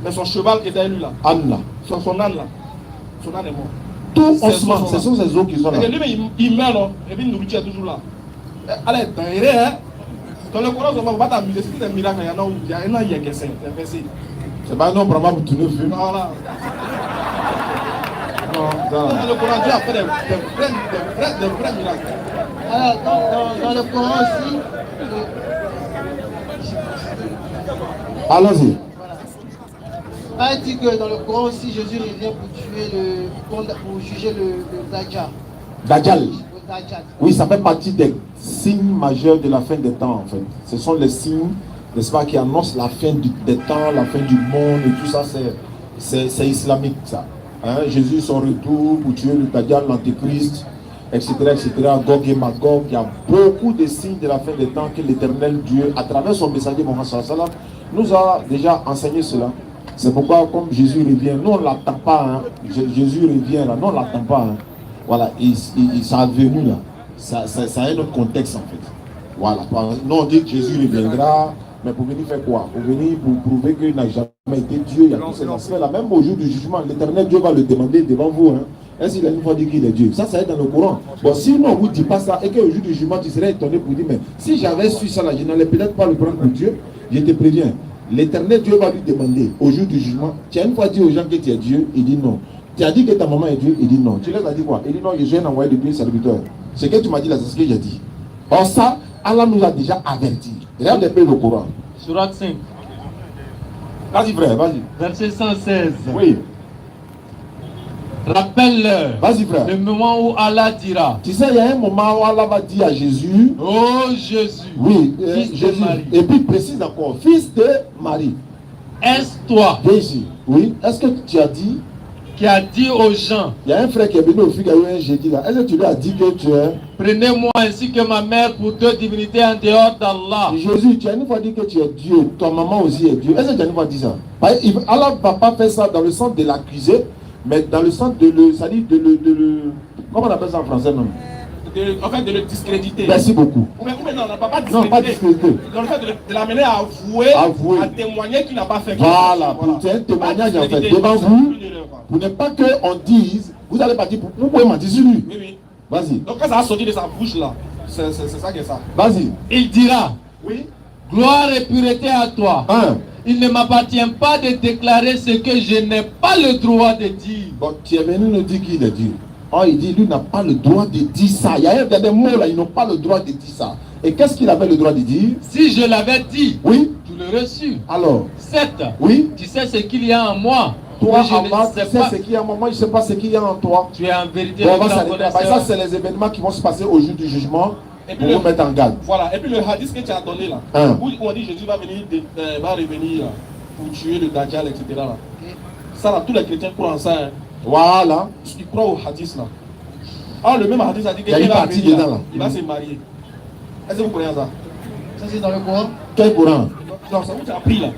Mais son cheval qui était avec lui là. Âne là. Son âne là. Son âne est mort. Tout osement, ce sont ces eaux qui sont là. Et lui, il meurt, non. Et puis, la nourriture est toujours là. Allez, t'as hein. Dans le Coran, on va pas t'amuser. C'est un miracle. Il y a un an, il y a que c'est. C'est pas un homme vraiment pour tourner le film. Voilà. Dans le Coran, Dieu a fait des vrais miracles. Alors, dans le Coran aussi, Allons-y. a dit que dans le Coran aussi, Jésus revient pour juger le Dajjal. Dajjal. Le Dajjal. Oui, ça fait partie des signes majeurs de la fin des temps, en fait. Ce sont les signes, n'est-ce pas, qui annoncent la fin des temps, la fin du monde et tout ça, c'est islamique, ça. Hein? Jésus, son retour pour tuer le Dajjal, l'Antéchrist, etc., etc., Gog et Magog. Il y a beaucoup de signes de la fin des temps que l'Éternel Dieu, à travers son messager Mohammed sallallahu alayhi wa sallam, nous a déjà enseigné cela. C'est pourquoi, comme Jésus revient, nous on ne l'attend pas. Hein. Jésus revient là, nous on ne l'attend pas. Hein. Voilà, ça a venu là. Ça a un autre contexte en fait. Voilà. Nous on dit que Jésus reviendra, mais pour venir faire quoi? Pour venir pour prouver qu'il n'a jamais été Dieu. Il y a tous ces aspects là. Même au jour du jugement, l'Éternel Dieu va le demander devant vous. Hein. Est-ce qu'il a une fois dit qu'il est Dieu? Ça est dans le Coran. Bon, si on ne vous dit pas ça et qu'au jour du jugement, tu serais étonné pour dire, mais si j'avais su ça là, je n'allais peut-être pas le prendre pour Dieu. Je te préviens. L'Éternel Dieu va lui demander au jour du jugement. Tu as une fois dit aux gens que tu es Dieu, il dit non. Tu as dit que ta maman est Dieu, il dit non. Tu leur as dit quoi? Il dit non, je suis un envoyé de Dieu serviteur. Ce que tu m'as dit là, c'est ce que j'ai dit. Or ça, Allah nous a déjà averti. Regarde un peu le Coran. Surat 5. Vas-y frère, vas-y. Verset 116. Oui. Rappelle-leur Vas-y frère. le moment où Allah dira: Tu sais, il y a un moment où Allah va dire à Jésus, oh Jésus, oui, fils de Jésus. Marie. Et puis il précise encore, fils de Marie. Est-ce toi Viens ici. Oui. Est-ce que tu as dit, qui as dit aux gens: il y a un frère qui est venu au fil un jeudi là. Est-ce que tu lui as dit que tu es prenez-moi ainsi que ma mère pour deux divinités en dehors d'Allah? Jésus, tu as une fois dit que tu es Dieu, ta maman aussi est Dieu. Est-ce que tu as une fois dit ça? Allah ne va pas faire ça dans le sens de l'accuser, mais dans le sens de le, c'est-à-dire de le, comment on appelle ça en français, non? En fait, de le discréditer. Merci beaucoup. Mais non, on n'a pas discrédité. Non, pas discréditer. Dans le fait de l'amener à avouer, à témoigner qu'il n'a pas fait. Voilà, c'est un témoignage en fait devant vous, pour ne pas qu'on dise, vous allez partir, vous pouvez mentir sur lui. Oui, oui. Vas-y. Donc quand ça a sorti de sa bouche là, c'est ça qui est ça. Vas-y. Il dira: Oui. gloire et pureté à toi. Il ne m'appartient pas de déclarer ce que je n'ai pas le droit de dire. Bon, tu es venu nous dire qu'il est Dieu. Oh, il dit, lui n'a pas le droit de dire ça. Il y a des mots là, ils n'ont pas le droit de dire ça. Et qu'est-ce qu'il avait le droit de dire? Si je l'avais dit, oui, tu l'aurais reçu. Alors, 7. Oui. Tu sais ce qu'il y a en moi. Toi, je en ne moi, tu sais sais pas. ce qu'il y a en moi. Moi, je ne sais pas ce qu'il y a en toi. Tu es en vérité Bon, le on va grand s'arrêter là. connaisseur. Ça, c'est les événements qui vont se passer au jour du jugement. Et Pour puis vous mettre en garde. Voilà. Et puis le hadith que tu as donné là, où on dit Jésus va revenir là, pour tuer le Dajjal, etc. Là. Ça là, tous les chrétiens croient en ça. Hein. Voilà. Ils croient au hadith là. Ah, le même hadith a dit qu'il va venir là. Il va se marier. Est-ce que vous croyez à ça? Ça c'est dans le Coran. Quel Coran? Non, c'est où tu as pris là.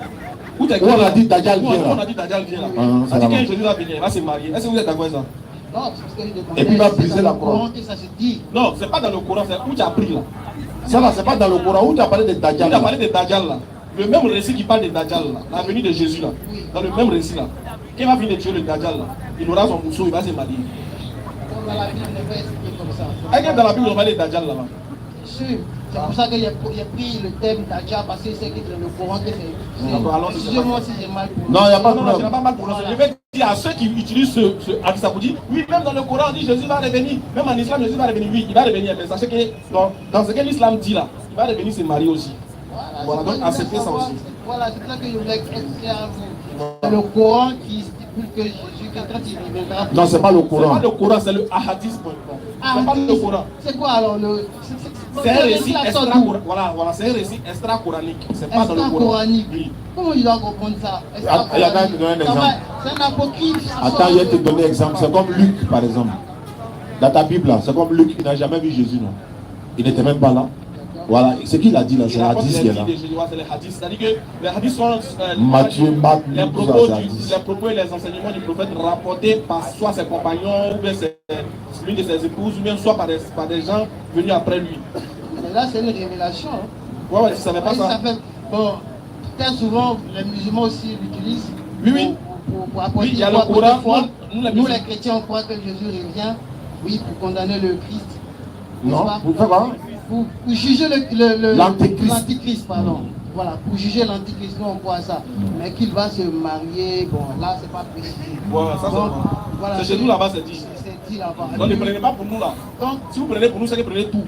Où on a dit Dajjal vient là. On a dit Dajjal vient là. Ça dit que Jésus va venir, il va se marier. Est-ce que vous êtes d'accord avec ça? Non, c'est parce que je demandais. Et puis il va briser la Coran. Et ça se dit. Non, c'est pas dans le Coran, c'est où tu as pris là. Ça là, c'est pas dans le Coran. Où tu as parlé de Dajjal? Tu as parlé de Dajjal là. Le même récit qui parle de Dajjal là, la venue de Jésus là. Dans le même récit là. Quand il va finir de tuer le Dajjal là, il aura son mousseau, il va se marier. Dans la Bible, on n'est pas expliqué comme ça. Est-ce que dans la Bible on parle de Dajjal là-bas? Sûr. C'est pour ça qu'il a pris le thème Dajjal parce que c'est que dans le Coran que c'est. Excusez-moi si j'ai mal prononcé. Non, il n'y a pas de Non, tu n'as pas mal prononcé. Je vais dire à ceux qui utilisent ce hadith pour dire, oui, même dans le Coran on dit Jésus va revenir. Même en islam, Jésus va revenir. Oui, il va revenir. Mais sachez que dans ce que l'islam dit là, il va revenir se marier aussi. Voilà, donc acceptez ça aussi. Voilà, c'est ça que je voulais expliquer à vous. C'est le Coran qui stipule que Jésus, quand il reviendra. Non, c'est pas le C'est Coran. pas le Coran, c'est le hadith. C'est pas le Coran. C'est quoi alors C'est un récit extra-coranique. Voilà, c'est un récit extra-coranique. C'est pas dans le Coran. Extra-coranique. Oui. Comment il doit comprendre ça? Il y a qu'à te donner un exemple. C'est un apocryphe. Attends, je vais te donner un exemple. C'est comme Luc, par exemple. Dans ta Bible, là, c'est comme Luc, il n'a jamais vu Jésus, non? Il n'était même pas là. Voilà, ce qu'il a dit là, c'est le hadith qui est là. C'est les hadiths. C'est-à-dire que les hadiths sont Matthieu, Marc, les Luc, propos, tout ça, c'est hadith. les propos et les enseignements du prophète rapportés par soit ses compagnons, ou bien l'une de ses épouses, ou bien soit par des gens venus après lui. Mais là, c'est une révélation. Hein. Ouais, tu ne savais pas ça. Bon, très souvent, les musulmans aussi l'utilisent. Oui. Pour apporter il y a le Coran. Nous, les chrétiens, on croit que Jésus revient, oui, pour condamner le Christ. Non, pour faire quoi? Pour juger l'antéchrist. Pardon. Voilà, pour juger l'antéchrist, nous on croit ça. Mais qu'il va se marier, bon, là, c'est pas précisé. Voilà, ça voilà, c'est chez nous là-bas, c'est dit. C'est dit là-bas. Donc ne prenez pas pour nous là. Donc, si vous prenez pour nous, c'est que prenez tout.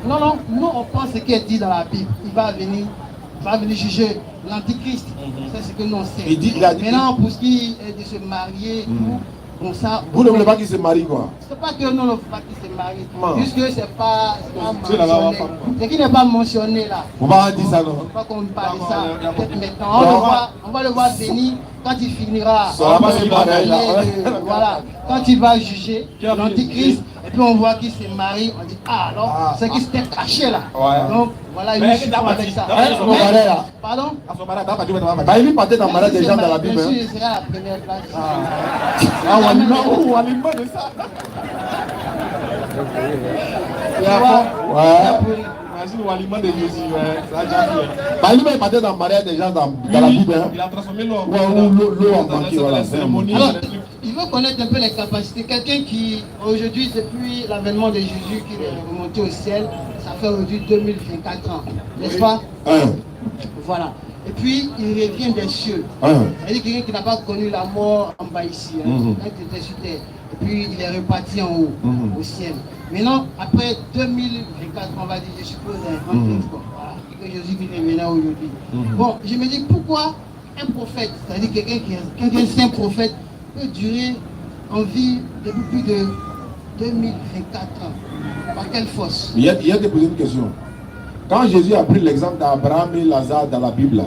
Non, nous on prend ce qui est dit dans la Bible. Il va venir juger l'antéchrist. C'est ce que nous on sait. Maintenant, pour ce qui est de se marier, bon, ça, vous ne voulez pas qu'il se marie quoi? C'est pas que nous ne voulons pas qu'il se marie, puisque c'est pas mentionné. Ce qui n'est pas mentionné là. On va dire ça non? Il ne faut pas qu'on parle de ça maintenant. On va le voir venir quand il finira. Voilà, quand il va juger l'antéchrist, et puis on voit qu'il se marie, on dit alors c'est qu'il s'était caché là. Donc voilà, il faut avec ça. Pardon? Il lui partait dans le mariage des gens dans la Bible. Je serai à la première place. On aliment de ça. Imagine l'aliment de Jésus, ça a déjà fait. Il partait dans le mariage des gens dans la Bible. Il a transformé l'eau en manqué, voilà. Alors, il faut connaître un peu les capacités. Quelqu'un qui, aujourd'hui, depuis l'avènement de Jésus, qui est remonté au ciel, ça fait aujourd'hui 2024 ans, n'est-ce pas? Voilà. Et puis, il revient des cieux. C'est-à-dire quelqu'un qui n'a pas connu la mort en bas ici, quand il était sur terre. Et puis, il est reparti en haut, au ciel. Maintenant, après 2024, on va dire, je suppose, voilà, que Jésus est maintenant aujourd'hui. Bon, je me dis, pourquoi un prophète, c'est-à-dire quelqu'un qui est un prophète, peut durer en vie depuis plus de 2024 ans? Par quelle force? Il y a de poser une question. Quand Jésus a pris l'exemple d'Abraham et Lazare dans la Bible,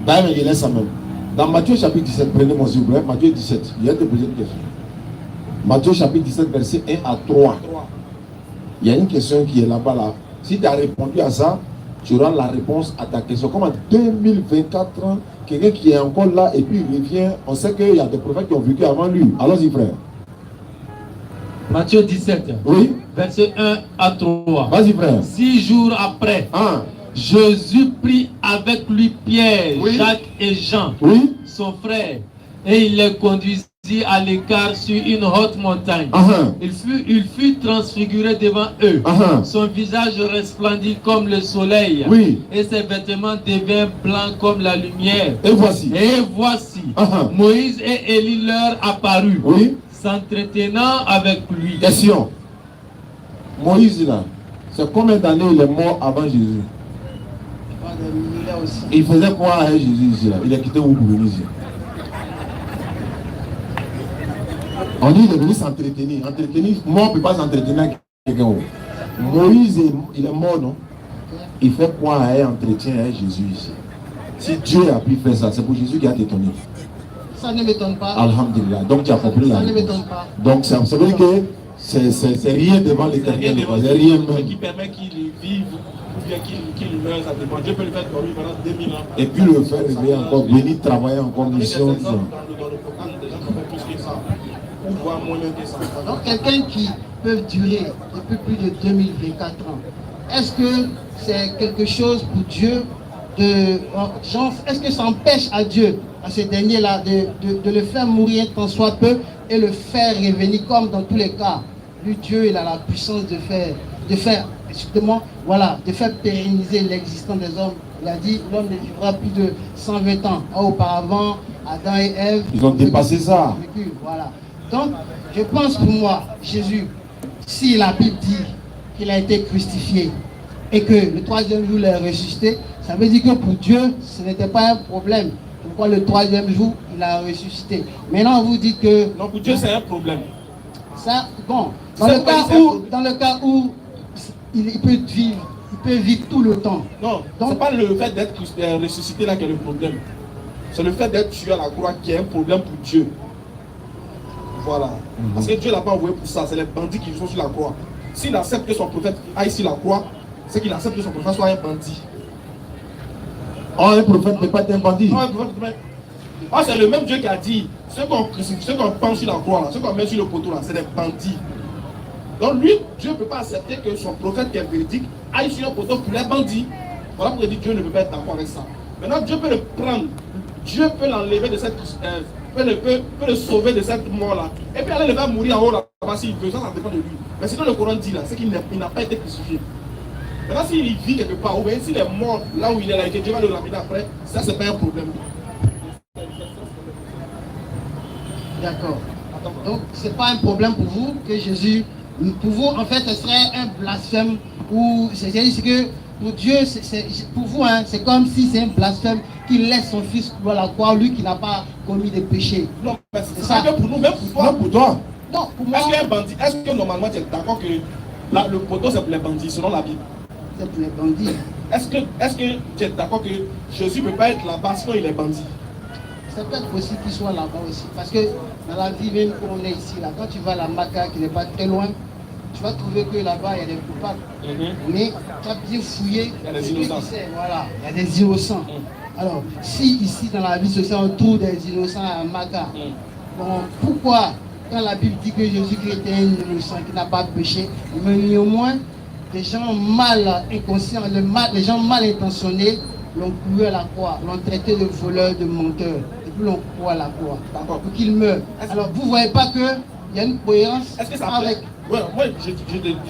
il laisse ça même. Dans Matthieu chapitre 17, prenez-moi s'il vous plaît, Matthieu 17, il y a de poser une question. Matthieu chapitre 17, verset 1 à 3. Il y a une question qui est là-bas là. Si tu as répondu à ça, tu auras la réponse à ta question. Comme en 2024 ans, quelqu'un qui est encore là et puis il revient, on sait qu'il y a des prophètes qui ont vécu avant lui. Allons-y frère. Matthieu 17, oui. Verset 1 à 3. Vas-y frère. 6 jours après, Jésus prit avec lui Pierre, Jacques et Jean, son frère, et il les conduisit à l'écart sur une haute montagne. Il fut transfiguré devant eux. Son visage resplendit comme le soleil, et ses vêtements devinrent blancs comme la lumière. Et voici, Moïse et Élie leur apparurent, s'entretenant avec lui. Question. Moïse là, c'est combien d'années il est mort avant Jésus? Il faisait quoi avec Jésus ici là? Il a quitté où pour venir ici? On dit qu'il est venu s'entretenir. Mort ne peut pas s'entretenir avec quelqu'un. Moïse, il est mort, non? Il fait quoi à un entretien avec Jésus ici? Si Dieu a pu faire ça, c'est pour Jésus qui a t'étonné. Ça ne m'étonne pas. Alhamdulillah. Donc tu as compris la réponse. Ça ne m'étonne pas. Donc ça veut dire que c'est rien devant l'Éternel. C'est rien même. Qui permet qu'il vive ou bien qu'il meure, ça dépend. Dieu peut le faire dormir pendant 2000 ans. Et puis le faire réveiller encore, venir travailler encore mission. Dans le programme, des gens qui font plus que ça. Ou voire moins que ça. Donc quelqu'un qui peut durer depuis plus de 2024 ans, est-ce que c'est quelque chose pour Dieu est-ce que ça empêche à Dieu, à ce dernier-là, de le faire mourir tant soit peu et le faire revenir comme dans tous les cas? Lui, Dieu, il a la puissance de faire justement, voilà, de faire pérenniser l'existence des hommes. Il a dit, l'homme ne vivra plus de 120 ans. Auparavant, Adam et Ève, ils ont dépassé ça. Voilà. Donc, je pense pour moi, Jésus, si la Bible dit qu'il a été crucifié et que le troisième jour il est ressuscité, ça veut dire que pour Dieu, ce n'était pas un problème. Pourquoi le troisième jour, il a ressuscité? Maintenant, vous dites que... Non, pour Dieu, c'est un problème. Ça, bon, dans le cas où il peut vivre peut vivre tout le temps. Non, Donc- c'est pas le fait d'être ressuscité là qui est le problème. C'est le fait d'être tué à la croix qui est un problème pour Dieu. Voilà. Parce que Dieu l'a pas envoyé pour ça. C'est les bandits qui sont sur la croix. S'il accepte que son prophète aille sur la croix, c'est qu'il accepte que son prophète soit un bandit. Oh, un prophète n'est pas un bandit. Non, un prophète, ah, c'est le même Dieu qui a dit ceux qu'on pend sur la croix, là, ceux qu'on met sur le poteau, là, c'est des bandits. Donc lui, Dieu ne peut pas accepter que son prophète qui est véridique aille sur le poteau pour les bandits. Voilà pourquoi il dit Dieu ne peut pas être d'accord avec ça. Maintenant, Dieu peut le prendre. Dieu peut l'enlever de cette... peut le sauver de cette mort-là. Et puis aller le faire mourir en haut là-bas s'il veut. Ça dépend de lui. Mais sinon, le Coran dit là, c'est qu'il n'a pas été crucifié. Maintenant, s'il vit quelque part, ou bien s'il est mort là où il est là et que Dieu va le ramener après, ça, c'est pas un problème. D'accord. Donc, ce n'est pas un problème pour vous que Jésus, pour vous, en fait, ce serait un blasphème ou c'est-à-dire que pour Dieu, pour vous, hein, c'est comme si c'est un blasphème qu'il laisse son fils pour la croix, lui qui n'a pas commis de péché. Non, mais c'est ça que pour nous, même pour toi. Non, pour toi. Non, pour moi, Est-ce qu'un bandit, est-ce que normalement tu es d'accord que là, le poteau c'est pour les bandits selon la Bible? c'est pour les bandits. Est-ce que tu es d'accord que Jésus ne peut pas être là-bas sinon il est bandit? C'est peut-être possible qu'il soit là-bas aussi. Parce que dans la vie même où on est ici, là, quand tu vas à la Maca qui n'est pas très loin, tu vas trouver que là-bas il y a des coupables. Mais tu as bien fouillé. Il y a des c'est lui innocents. qui sait, voilà, il y a des innocents. Alors, si ici dans la vie sociale on trouve des innocents à Maca, bon, pourquoi quand la Bible dit que Jésus-Christ était un innocent qui n'a pas péché, mais néanmoins, des gens mal inconscients, les gens mal intentionnés l'ont cloué à la croix, l'ont traité de voleur, de menteur, et puis l'ont cloué à la croix, pour qu'il meure. Alors, vous ne voyez pas qu'il y a une cohérence Est-ce que ça avec... plaît? Ouais, moi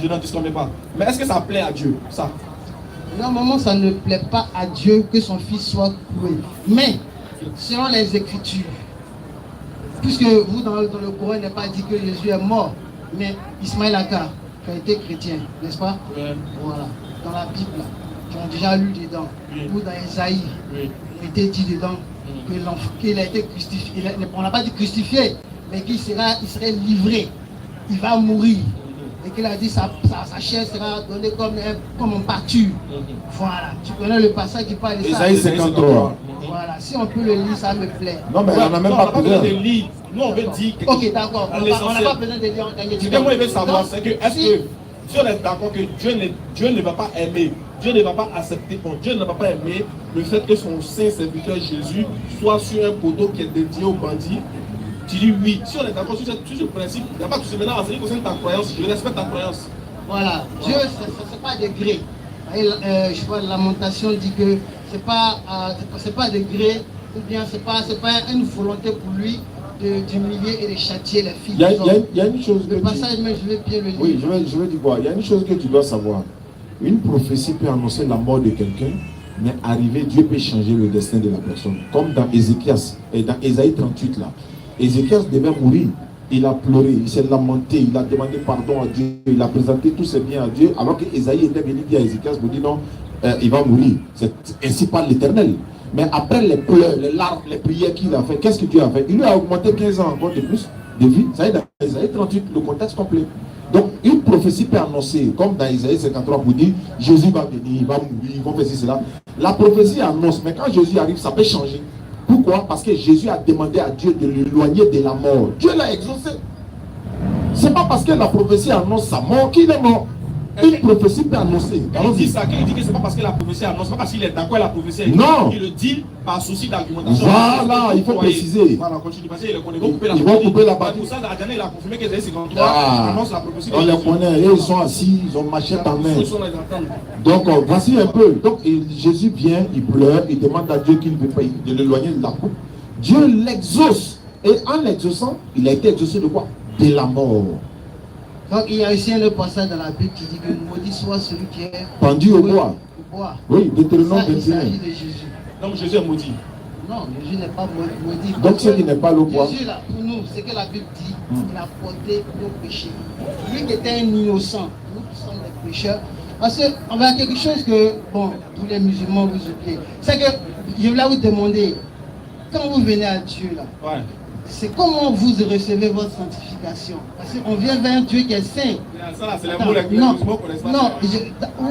je n'en disconnais pas. Mais est-ce que ça plaît à Dieu, ça? Normalement, ça ne plaît pas à Dieu que son fils soit cloué. Mais, selon les Écritures, puisque vous, dans le Coran, il n'est pas dit que Jésus est mort, mais Ismaël Aka, qui a été chrétien, n'est-ce pas? Ouais. Voilà, dans la Bible, là, tu as déjà lu dedans, ou dans Esaïe, il était dit dedans qu'il a été crucifié. On n'a pas dit crucifié, mais qu'il serait livré, il va mourir. Et qu'il a dit sa chair sera donnée comme en pâture. Voilà, tu connais le passage qui parle de ça. Esaïe 53. Voilà, si on peut le lire, ça me plaît. Non, mais on n'a même pas besoin besoin. de lire. Nous, on veut dire quelque Ok, chose. d'accord, on n'a pas besoin de lire en dernier. Ce que moi, je veux savoir, c'est que, est-ce que si on est d'accord que Dieu ne va pas aimer, Dieu ne va pas accepter, Dieu ne va pas aimer le fait que son saint serviteur Jésus soit sur un poteau qui est dédié aux bandits, tu dis oui. Si on est d'accord sur ce principe, il n'y a pas de souci. Maintenant, en ce qui concerne ta croyance, je respecte ta croyance. Voilà, Dieu, ce n'est pas de gré. Je vois la Lamentation dit que ce n'est pas de gré, ou bien ce n'est pas une volonté pour lui d'humilier et de châtier les filles. Il y a une chose que Le passage, mais je vais bien le lire. Oui, je vais dire quoi. Il y a une chose que tu dois savoir. Une prophétie peut annoncer la mort de quelqu'un, mais arriver, Dieu peut changer le destin de la personne. Comme dans Ézéchias, et dans Ésaïe 38 là. Ézéchias devait mourir. Il a pleuré, il s'est lamenté, il a demandé pardon à Dieu, il a présenté tous ses biens à Dieu, alors que Ésaïe était venu dire à Ézéchias pour dire non, il va mourir. C'est ainsi par l'Éternel. Mais après les pleurs, les larmes, les prières qu'il a fait, qu'est-ce que Dieu a fait? Il lui a augmenté 15 ans encore de plus de vie. Ça y est, dans Ésaïe 38, le contexte complet. Donc, une prophétie peut annoncer, comme dans Ésaïe 53, pour dire Jésus va venir, il va mourir, il va faire cela. La prophétie annonce, mais quand Jésus arrive, ça peut changer. Pourquoi? Parce que Jésus a demandé à Dieu de l'éloigner de la mort. Dieu l'a exaucé. C'est pas parce que la prophétie annonce sa mort qu'il est mort. Une prophétie peut annoncer. Quand il dit ça, quand il dit que c'est pas parce que la prophétie annonce, c'est pas parce qu'il est d'accord avec la prophétie. Non. Il le dit par souci d'argumentation. Voilà, il faut préciser. Voilà, continue. Parce qu'il est connu. Ils vont couper la partie. Pour ça, Daniel, il a confirmé que c'est 53 annonce la prophétie. On les connaît, et ils sont assis, ils ont machette en main. Ils sont les entendre. Donc, voici un peu. Donc, Jésus vient, il pleure, il demande à Dieu qu'il veut pas de l'éloigner de la coupe. Dieu l'exauce. Et en l'exaucant, il a été exaucé de quoi? De la mort. Donc il y a aussi un autre passage dans la Bible qui dit que maudit soit celui qui est Pendu au bois. Oui, Deutéronome Ça, il 21. s'agit de Jésus. Donc Jésus est maudit. Non, Jésus n'est pas maudit. Donc ce qui n'est pas le bois. Jésus, là, pour nous, c'est que la Bible dit, il a porté nos péchés. Lui qui était un innocent, nous qui sommes des pécheurs. Parce qu'on va quelque chose que, bon, tous les musulmans vous oubliez. C'est que, je voulais vous demander, quand vous venez à Dieu, là, Ouais. c'est comment vous recevez votre sanctification. Parce qu'on vient vers un Dieu qui est saint. Ça, là, c'est les Attends, mots les non, pas. non,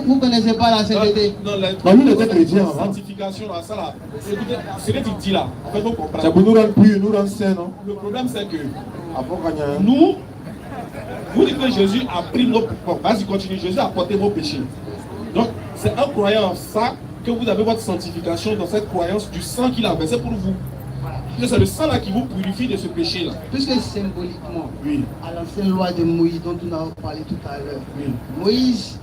vous ne connaissez pas la sainteté. Non, lui, il était chrétien avant. Sanctification, là, ça là, écoutez, ce que tu dis là, en fait, il faut C'est comprendre. pour nous rendre plus, nous rendre saints, non? Le problème, c'est que Avant qu'on y ait nous, vous dites que Jésus a pris nos... Bon, vas-y, continue. Jésus a porté vos péchés. Donc, c'est en croyant en ça que vous avez votre sanctification dans cette croyance du sang qu'il a versé pour vous. Que c'est le sang là qui vous purifie de ce péché-là. Puisque symboliquement, Oui. à l'ancienne loi de Moïse dont nous avons parlé tout à l'heure, Oui. Moïse,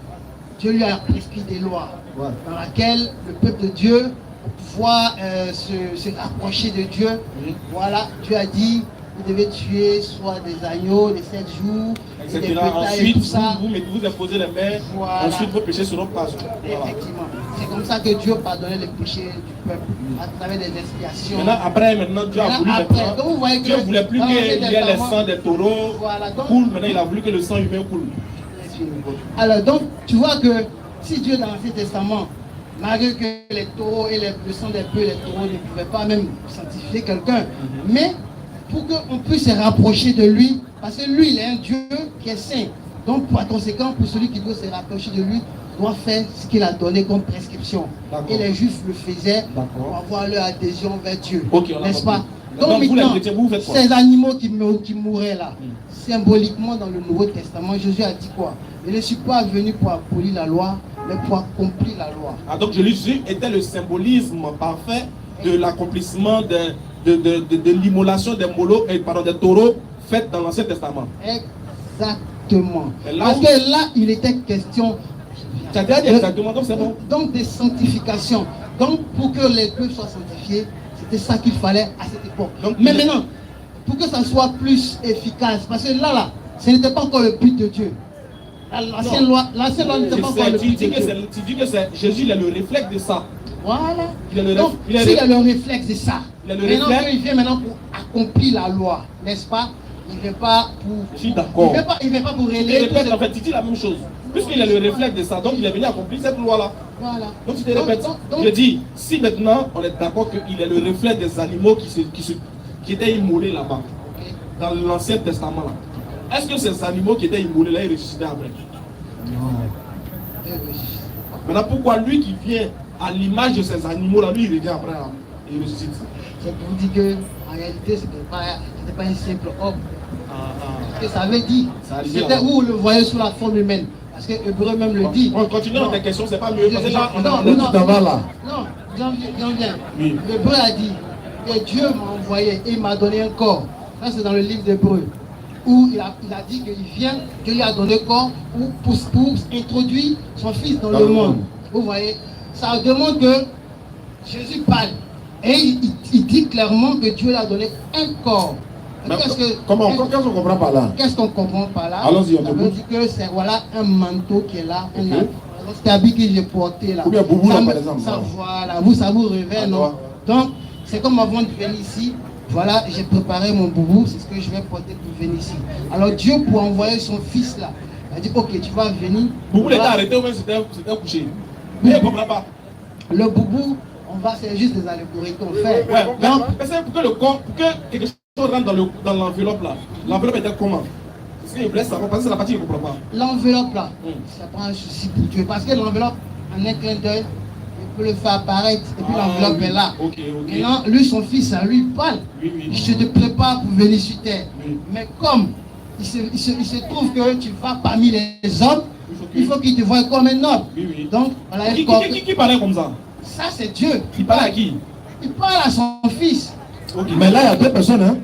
Dieu lui a prescrit des lois Ouais. dans lesquelles le peuple de Dieu, pour pouvoir se rapprocher de Dieu, Oui. voilà, Dieu a dit, vous devez tuer soit des agneaux de 7 jours, des Etc. bétails et Ensuite, tout ça. vous imposez les mains. Voilà. Ensuite, vos péchés seront pardonnés. Voilà. Effectivement. C'est comme ça que Dieu pardonnait les péchés du peuple à travers des expiations. Maintenant, Dieu a voulu Après, maintenant. donc vous voyez que Dieu ne voulait plus dans qu'il y l'Ancien ait les Testament, sangs des taureaux voilà, donc- coulent. Maintenant, il a voulu que le sang humain coule. Alors donc, tu vois que si Dieu dans l'Ancien Testament, malgré que les taureaux et le sang des bœufs, les taureaux ne pouvaient pas même sanctifier quelqu'un, mais pour qu'on puisse se rapprocher de lui, parce que lui, il est un Dieu qui est saint. Donc, par conséquent, pour celui qui doit se rapprocher de lui, doit faire ce qu'il a donné comme prescription. D'accord. Et les Juifs le faisaient D'accord. pour avoir leur adhésion vers Dieu. Ok, on a N'est-ce pas? compris. Donc, Donc, vous, les maintenant, chrétiens, vous faites quoi? ces animaux qui mouraient là, symboliquement dans le Nouveau Testament, Jésus a dit quoi? Je ne suis pas venu pour abolir la loi, mais pour accomplir la loi. Ah, donc Jésus était le symbolisme parfait de l'accomplissement de l'immolation des molos et des taureaux faite dans l'Ancien Testament. Exactement. Et là Parce où- que là, il était question Tu as déjà dit exactement, donc c'est bon. donc des sanctifications. Donc pour que les peuples soient sanctifiés, c'était ça qu'il fallait à cette époque. Donc, Mais maintenant, pour que ça soit plus efficace, parce que là, ce n'était pas encore le but de Dieu. L'ancienne loi n'était pas encore le Tu but dis de que Dieu. Jésus il est le réflexe de ça. Voilà. Il a le Donc, ref- il a s'il le- a le réflexe de ça, Il a le maintenant réflexe. il vient maintenant pour accomplir la loi, n'est-ce pas? Il ne vient pas pour. Je suis d'accord. Il ne vient pas pour Tu relayer. répètes, en fait, tu dis la même chose. Puisqu'il a le réflexe de ça, donc il est venu accomplir cette loi-là. Voilà. Donc tu te répètes. Je dis, si maintenant on est d'accord qu'il est le reflet des animaux qui étaient immolés là-bas, dans l'Ancien Testament là, est-ce que ces animaux qui étaient immolés là, ils ressuscitaient après? Maintenant, pourquoi lui qui vient à l'image de ces animaux là, lui il revient après là, et il ressuscite? C'est pour dire que en réalité, ce n'était pas un simple homme. Ce que ça veut dire, Ça veut dire, c'était là. où vous le voyez sous la forme humaine. Parce que Hébreu même le dit. On continue dans tes questions, c'est pas mieux. Parce que là, on Non, a non, tout en bas, là. Non, j'en viens. Oui. L'Hébreu a dit que Dieu m'a envoyé et il m'a donné un corps. Ça, c'est dans le livre d'Hébreu. Où il a dit qu'il vient, Dieu lui a donné un corps pour introduire son fils dans le monde. Vous voyez, ça demande que Jésus parle. Et il dit clairement que Dieu lui a donné un corps. Mais comment on comprend par là? Qu'est-ce qu'on comprend par là? Allons-y, on Ça veut écoute. dire que c'est voilà un manteau qui est là, un Ok. cet habit que j'ai porté là. Ou bien Boubou, Ça là, me- par exemple. ça, voilà, ça vous révèle, À non? toi. Donc, c'est comme avant de venir ici, voilà, j'ai préparé mon boubou, c'est ce que je vais porter pour venir ici. Alors Dieu, pour envoyer son fils là, il a dit, ok, tu vas venir. Vous voulez Voilà. arrêter ou même c'était couché? Mais il ne comprend pas. Le boubou, c'est juste des allégories qu'on fait. Ouais, Donc, mais c'est pour que le corps, pour que quelque chose rentre dans l'enveloppe là. L'enveloppe était comment? Parce qu'il voulait savoir, parce que c'est la partie qu'il ne comprend pas. l'enveloppe là, Mm. ça prend un souci pour Dieu. Parce que l'enveloppe, en un clin d'œil, il peut le faire apparaître. Et puis l'enveloppe oui. est là. Ok, ok. Maintenant, lui, son fils, ça lui parle. Oui, oui. Je te prépare pour venir sur terre. Oui. Mais comme il se trouve que tu vas parmi les hommes, il faut qu'il te voie comme un homme. Oui, oui. Donc, voilà un Qui corps. parlait comme ça? Ça, c'est Dieu. Il parlait à qui? Il parle à son fils. Ok. Mais là, il y a deux personnes, hein?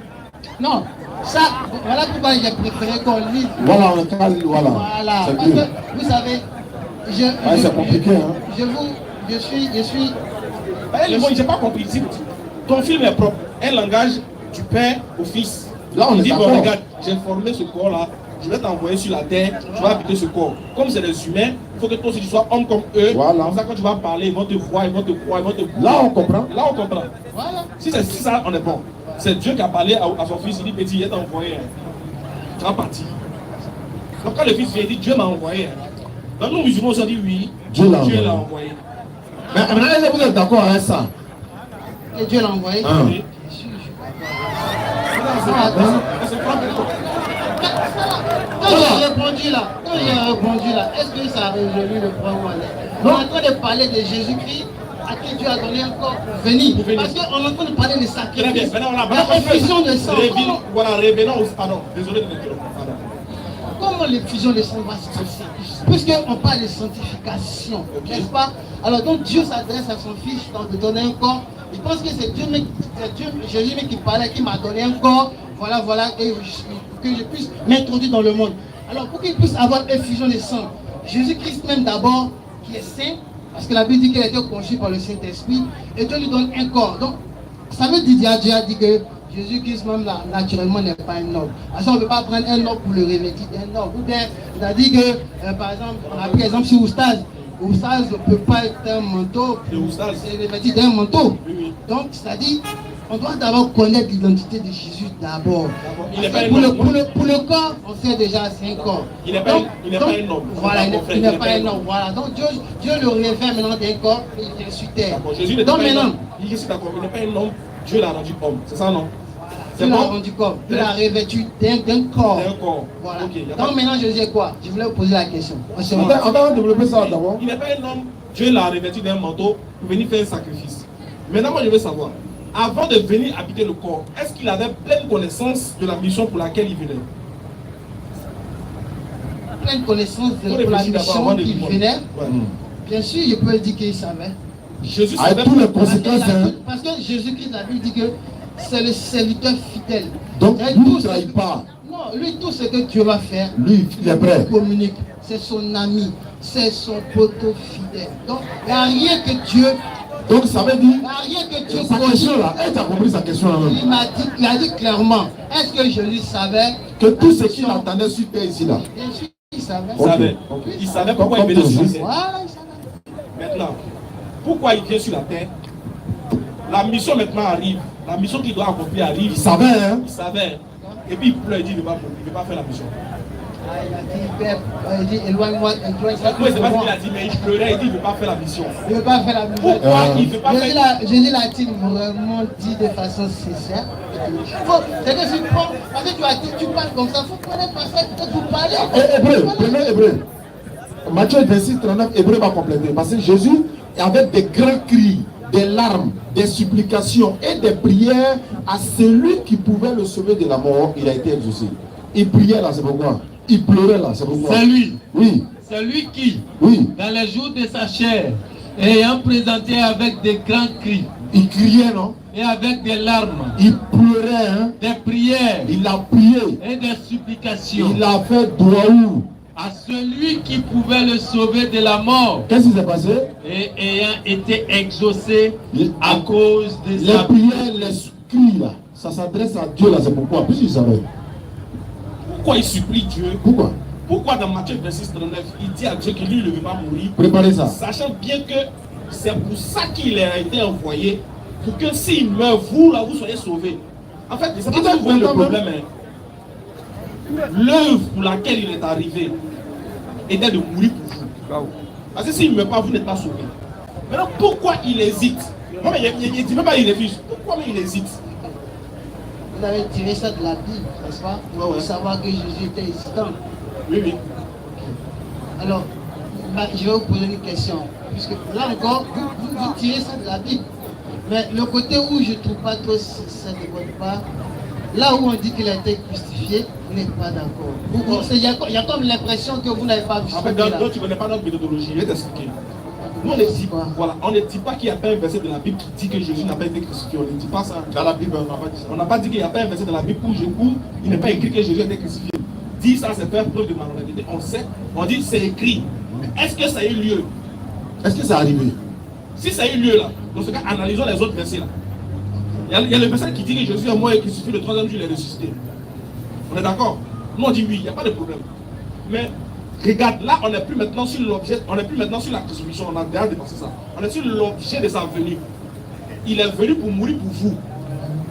Non, ça, voilà pourquoi j'ai préféré qu'on lise. Voilà, on calme, voilà. Voilà. C'est Parce Dieu. que, vous savez, c'est compliqué, hein. je suis. Eh, le mot, j'ai pas compris. Si ton film est propre, un langage du père au fils. Là, on Il est dit, bon, d'accord. regarde, j'ai formé ce corps-là, je vais t'envoyer sur la terre, tu vas habiter ce corps. Comme c'est des humains, il faut que toi aussi tu sois homme comme eux. Voilà. Comme ça, quand tu vas parler, ils vont te voir, ils vont te croire, ils vont te goûter. Là, on comprend. Là, on comprend. Voilà. Si c'est ça, on est bon. C'est Dieu qui a parlé à son fils, il dit, petit, il est envoyé. Tu vas partir. Donc quand le fils vient, il dit, Dieu m'a envoyé. Dans nous musulmans, on dit oui, Dieu l'a l'a envoyé. envoyé. Mais maintenant, est-ce que vous êtes d'accord avec ça? Et Dieu l'a envoyé. Hein. Oui. Je suis d'accord. Quand j'ai répondu là, est-ce que ça a résolu le problème? On est en train de parler de Jésus-Christ à qui Dieu a donné un corps pour venir. Parce qu'on est en train de parler de sacrifice. L'effusion de sang. Voilà, revenons au pardon. Désolé de m'interrompre. Comment l'effusion de sang va se passer? Puisqu'on parle de sanctification, n'est-ce pas? Alors donc Dieu s'adresse à son fils de donner un corps. Il pense que c'est Dieu, Jésus qui parlait, qui m'a donné un corps. Voilà, et que je puisse m'introduire dans le monde. Alors pour qu'il puisse avoir effusion de sang, Jésus-Christ même d'abord, qui est saint, parce que la Bible dit qu'il a été conçu par le Saint-Esprit, et Dieu lui donne un corps. Donc, ça veut dire, Dieu a dit que Jésus-Christ même là, naturellement n'est pas un homme. Parce qu'on ne peut pas prendre un homme pour le revêtir d'un homme. Ou bien, il a dit que, par exemple, on a pris exemple sur Oustaz. Oustaz ne peut pas être un manteau, c'est revêtir d'un manteau. Oui. Donc, c'est-à-dire, on doit d'abord connaître l'identité de Jésus d'abord. Pour le corps, on sait déjà c'est un corps. Il n'est pas un homme. Voilà, il n'est pas un homme. Voilà. Donc Dieu le révèle maintenant d'un corps et il est sur terre. Jésus n'est pas un homme. Il n'est pas un homme. Dieu l'a rendu homme. C'est ça, non? Dieu l'a rendu corps. Il l'a revêtu d'un corps. D'un corps. Voilà. Donc maintenant, Jésus est quoi? Je voulais vous poser la question. On va développer ça d'abord. Il n'est pas un homme. Dieu l'a revêtu d'un manteau pour venir faire un sacrifice. Maintenant, moi, je veux savoir. Avant de venir habiter le corps, est-ce qu'il avait pleine connaissance de la mission pour laquelle il venait? Pleine connaissance de la mission qu'il venait? Bien sûr, je peux dire qu'il savait. Jésus savait toutes les conséquences. Parce que Jésus-Christ, la Bible dit que c'est le serviteur fidèle. Donc, lui ne trahit pas. Non, lui, tout ce que Dieu va faire, lui, il est prêt. Communique. C'est son ami, c'est son poteau fidèle. Donc, il n'y a rien que Dieu. Donc ça veut dire, rien que Dieu sa question là, elle t'a compris sa question là même. Il a dit clairement, est-ce que Jésus savait que tout ce qu'il attendait sur terre ici là? Bien sûr, il savait. Il savait pourquoi il venait sur la terre. Voilà, il savait. Maintenant, pourquoi il vient sur la terre? La mission maintenant arrive. La mission qu'il doit accomplir arrive. Il savait, hein? Il savait. Et puis il pleure, il dit, il ne va pas faire la mission. Il dit, éloigne-moi, c'est pas ce qu'il a dit, mais il pleurait, il dit, il ne veut pas faire la mission. Il ne veut pas faire la mission. Pourquoi il ne veut pas faire Jésus l'a-t-il vraiment dit de façon sincère? C'est que tu prends, parce que tu parles comme ça, il faut connaître parce que vous parlez. Hébreu, prenez Hébreu. Matthieu 26, 39, Hébreu va compléter. Parce que Jésus, avec des grands cris, des larmes, des supplications et des prières à celui qui pouvait le sauver de la mort, il a été exaucé. Il priait là, c'est pourquoi? Il pleurait là, c'est pourquoi? C'est lui. Oui. C'est lui qui, oui, dans les jours de sa chair, ayant présenté avec des grands cris, il criait, non? Et avec des larmes, il pleurait, hein? Des prières, il a prié, et des supplications, il a fait doaou à celui qui pouvait le sauver de la mort. Qu'est-ce qui s'est passé? Et ayant été exaucé à cause de les prières, les cris là, ça s'adresse à Dieu là, c'est pourquoi? Puisqu'il savait. Pourquoi il supplie Dieu? Pourquoi dans Matthieu 26, 39, il dit à Dieu que lui ne veut pas mourir? Préparez ça. Sachant bien que c'est pour ça qu'il a été envoyé, pour que s'il meurt, vous là, vous soyez sauvés. En fait, c'est pas ça que le problème. L'œuvre pour laquelle il est arrivé était de mourir pour vous. Parce que s'il ne meurt pas, vous n'êtes pas sauvés. Maintenant, pourquoi il hésite? Non, mais il ne dit même pas il refuse. Pourquoi il hésite? Vous avez tiré ça de la Bible, n'est-ce pas? Pour savoir que Jésus était hésitant. Oui. Alors, je vais vous poser une question. Puisque là encore, vous tirez ça de la Bible. Mais le côté où je ne trouve pas trop ça de votre part, là où on dit qu'il a été justifié, vous n'êtes pas d'accord. Il y a comme l'impression que vous n'avez pas vu. En fait, donc tu ne connais pas notre méthodologie. Je vais t'expliquer. Nous, on ne dit pas qu'il n'y a pas un verset de la Bible qui dit que Jésus n'a pas été crucifié. On ne dit pas ça. Dans la Bible, on n'a pas dit qu'il n'y a pas un verset de la Bible où il n'est pas écrit que Jésus a été crucifié. Dire ça, c'est faire preuve de malhonnêteté. On sait, on dit c'est écrit. Mais est-ce que ça a eu lieu? Est-ce que ça est arrivé? Si ça a eu lieu là, dans ce cas, analysons les autres versets là. Il y a le verset qui dit que Jésus est mort et crucifié, le troisième jour il est ressuscité. On est d'accord? Nous on dit oui, il n'y a pas de problème. Mais regarde, là on n'est plus maintenant sur l'objet, on n'est plus maintenant sur la crucifixion, on a déjà dépassé ça. On est sur l'objet de sa venue. Il est venu pour mourir pour vous.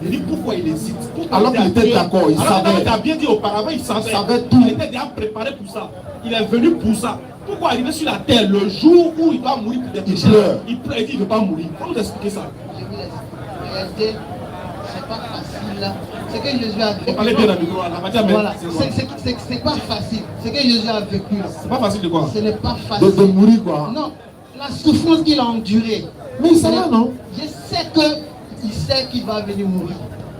Il dit pourquoi il hésite. Alors qu'il était d'accord, il savait. Il a bien dit auparavant, il savait tout. Il était déjà préparé pour ça. Il est venu pour ça. Pourquoi arriver sur la terre le jour où il va mourir pour des péchés? Il pleure et dit qu'il ne veut pas mourir. Comment vous expliquer ça? Je vous laisse. En réalité, c'est pas facile. Ce que Jésus a vécu. Parlez bien dans le micro, la matière, mais Voilà, c'est quoi? c'est pas facile. Ce que Jésus a vécu là. C'est pas facile de quoi? Ce n'est pas facile. De mourir quoi. Non, la souffrance qu'il a endurée. Mais ça va, non? Je sais qu'il sait qu'il va venir mourir.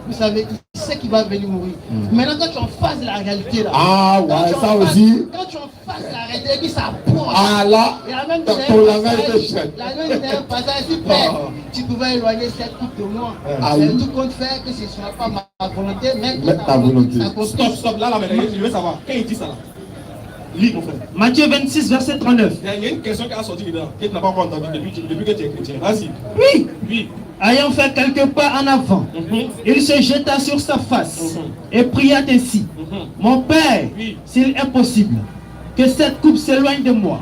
Vous savez, il sait qu'il va venir mourir. Maintenant, quand tu es en face de la réalité là. Ah quand ouais, tu es en ça face- aussi. Quand tu es en face de la réalité, et puis ça approche. Ah là, Et la même ton langage te chèque. La même passage, si Père, tu pouvais éloigner cette coupe de moi. Ah Mais oui. tout compte faire que ce ne soit pas ma volonté, mais Mais ta volonté. Stop, stop, là, je veux savoir. Quand il dit ça là, lis mon frère. Matthieu 26, verset 39. Il y a une question qui a sorti dedans, que tu n'as pas encore entendu depuis que tu es chrétien. Vas-y. Oui, Oui. ayant fait quelques pas en avant, il se jeta sur sa face et pria ainsi. Mon Père, Oui. s'il est possible, que cette coupe s'éloigne de moi.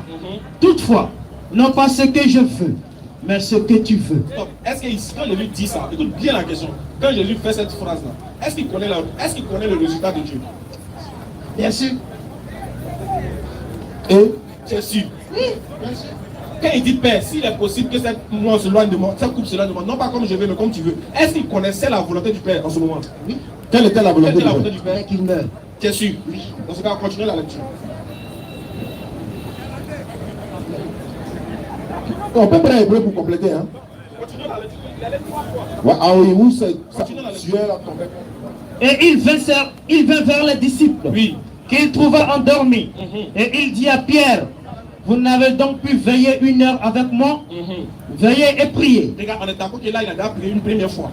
Toutefois, non pas ce que je veux, mais ce que tu veux. Stop. Est-ce que ici, quand Jésus dit ça, écoute bien la question. Quand Jésus fait cette phrase là, est-ce qu'il connaît le résultat de Dieu? bien sûr. Et C'est sûr. Oui, bien sûr. Quand il dit Père, s'il est possible que cette coupe s'éloigne de moi, non pas comme je veux, mais comme tu veux, est-ce qu'il connaissait la volonté du Père en ce moment? Oui, quelle était la Quelle volonté était la de volonté Dieu? du Père? mais qu'il meurt. C'est sûr. Oui. Dans ce cas, continuez la lecture. On peut prendre hébreu pour compléter. Hein? Continuez la lecture. Il allait 3 fois. Ouais, ah oui, où c'est ça? Continue la lecture. Tu es là, ton père. Et il vint vers les disciples, Oui. qu'il trouva endormis. Et il dit à Pierre, vous n'avez donc pu veiller 1 heure avec moi? Veillez et priez. Regarde, on est d'accord que là, il a déjà prié une première fois.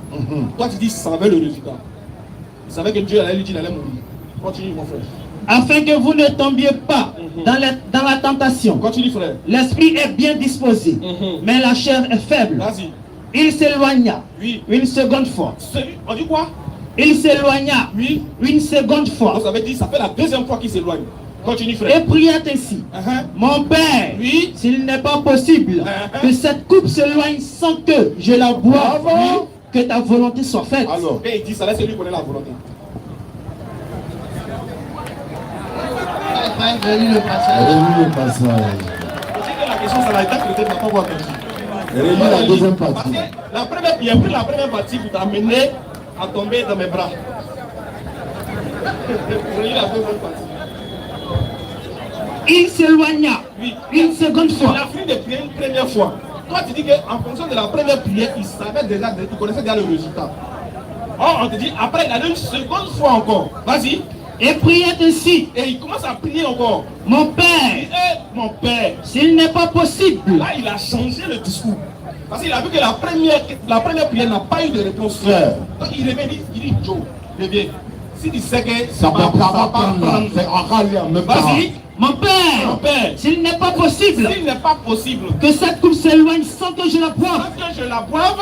Toi, tu dis, ça savait le résultat. Il savait que Dieu allait lui dire, il allait mourir. Continue, mon frère. Afin que vous ne tombiez pas dans la tentation. Continue, frère. L'esprit est bien disposé, mais la chair est faible. Vas-y. Il s'éloigna Oui. une seconde fois. On dit quoi? Il s'éloigna Oui. une seconde Donc, fois ça veut dire, ça fait la deuxième fois qu'il s'éloigne. Continue, et frère. pria ainsi. Mon Père, Oui. s'il n'est pas possible que cette coupe s'éloigne sans que je la boive, Bravo. que ta volonté soit faite. Alors, Quand il dit ça, là, c'est lui qui connaît la volonté. Relis le passage. relis le passage. Je sais que la question, ça va être traité, tu n'as pas encore entendu. Relis la deuxième partie. Parce que la première, il a pris la première partie pour t'amener à tomber dans mes bras. Relis la deuxième partie. Il s'éloigna Oui. une seconde Il fois. a fini de prier une première fois. Toi, tu dis qu'en fonction de la première prière, il savait déjà, il connaissait déjà le résultat. Or, on te dit, après, il a une seconde fois encore. Vas-y. Et pria ainsi. Et il commence à prier encore. Mon Il dit, Père, mon Père. s'il n'est pas possible, Là, il a changé le discours. Parce qu'il a vu que la première prière n'a pas eu de réponse. Frère. Donc, il revient, il dit, Joe, reviens. Si tu sais que Ça va pas prendre. C'est encore lui en même temps. vas-y. mon Mon Père, Père. s'il n'est pas possible S'il n'est pas possible que cette coupe s'éloigne sans que je la boive que je la boive,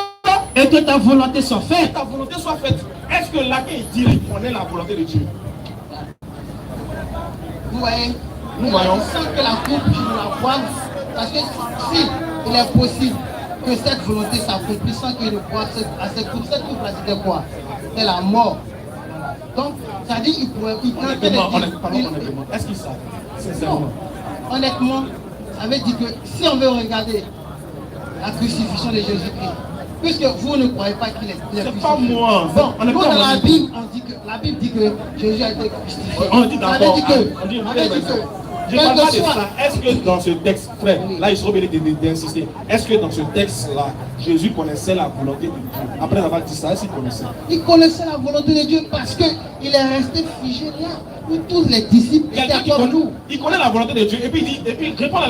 et que ta volonté soit que faite. ta volonté soit faite. Est-ce que là, qu'il dit, il connaît la volonté de Dieu? Vous voyez, Nous voyons. sans que la coupe, je ne la boive. Parce que si il est possible que cette volonté s'accomplisse sans qu'il ne boive à cette coupe là, c'était quoi? C'était la mort. Donc, ça dit qu'il pourrait. Honnêtement, est-ce qu'il savent? Sincèrement. Honnêtement, ça veut dire que si on veut regarder la crucifixion de Jésus-Christ, puisque vous ne croyez pas qu'il est crucifié. C'est pas moi. Bon, On est nous, pas dans la moi. Bible, la Bible dit que Jésus a été crucifié. On dit Ça d'accord. veut dire que, On dit, ça veut dire que, je quel parle que pas de soit, ça. Est-ce que dans ce texte, frère, là ils sont obligés d'insister. Est-ce que dans ce texte-là, Jésus connaissait la volonté de Dieu? Après avoir dit ça, est-ce qu'il connaissait? il connaissait la volonté de Dieu parce qu'il est resté figé là où tous les disciples étaient Quelqu'un qui comme connaît, nous. il connaît la volonté de Dieu et puis il dit, et puis réponds à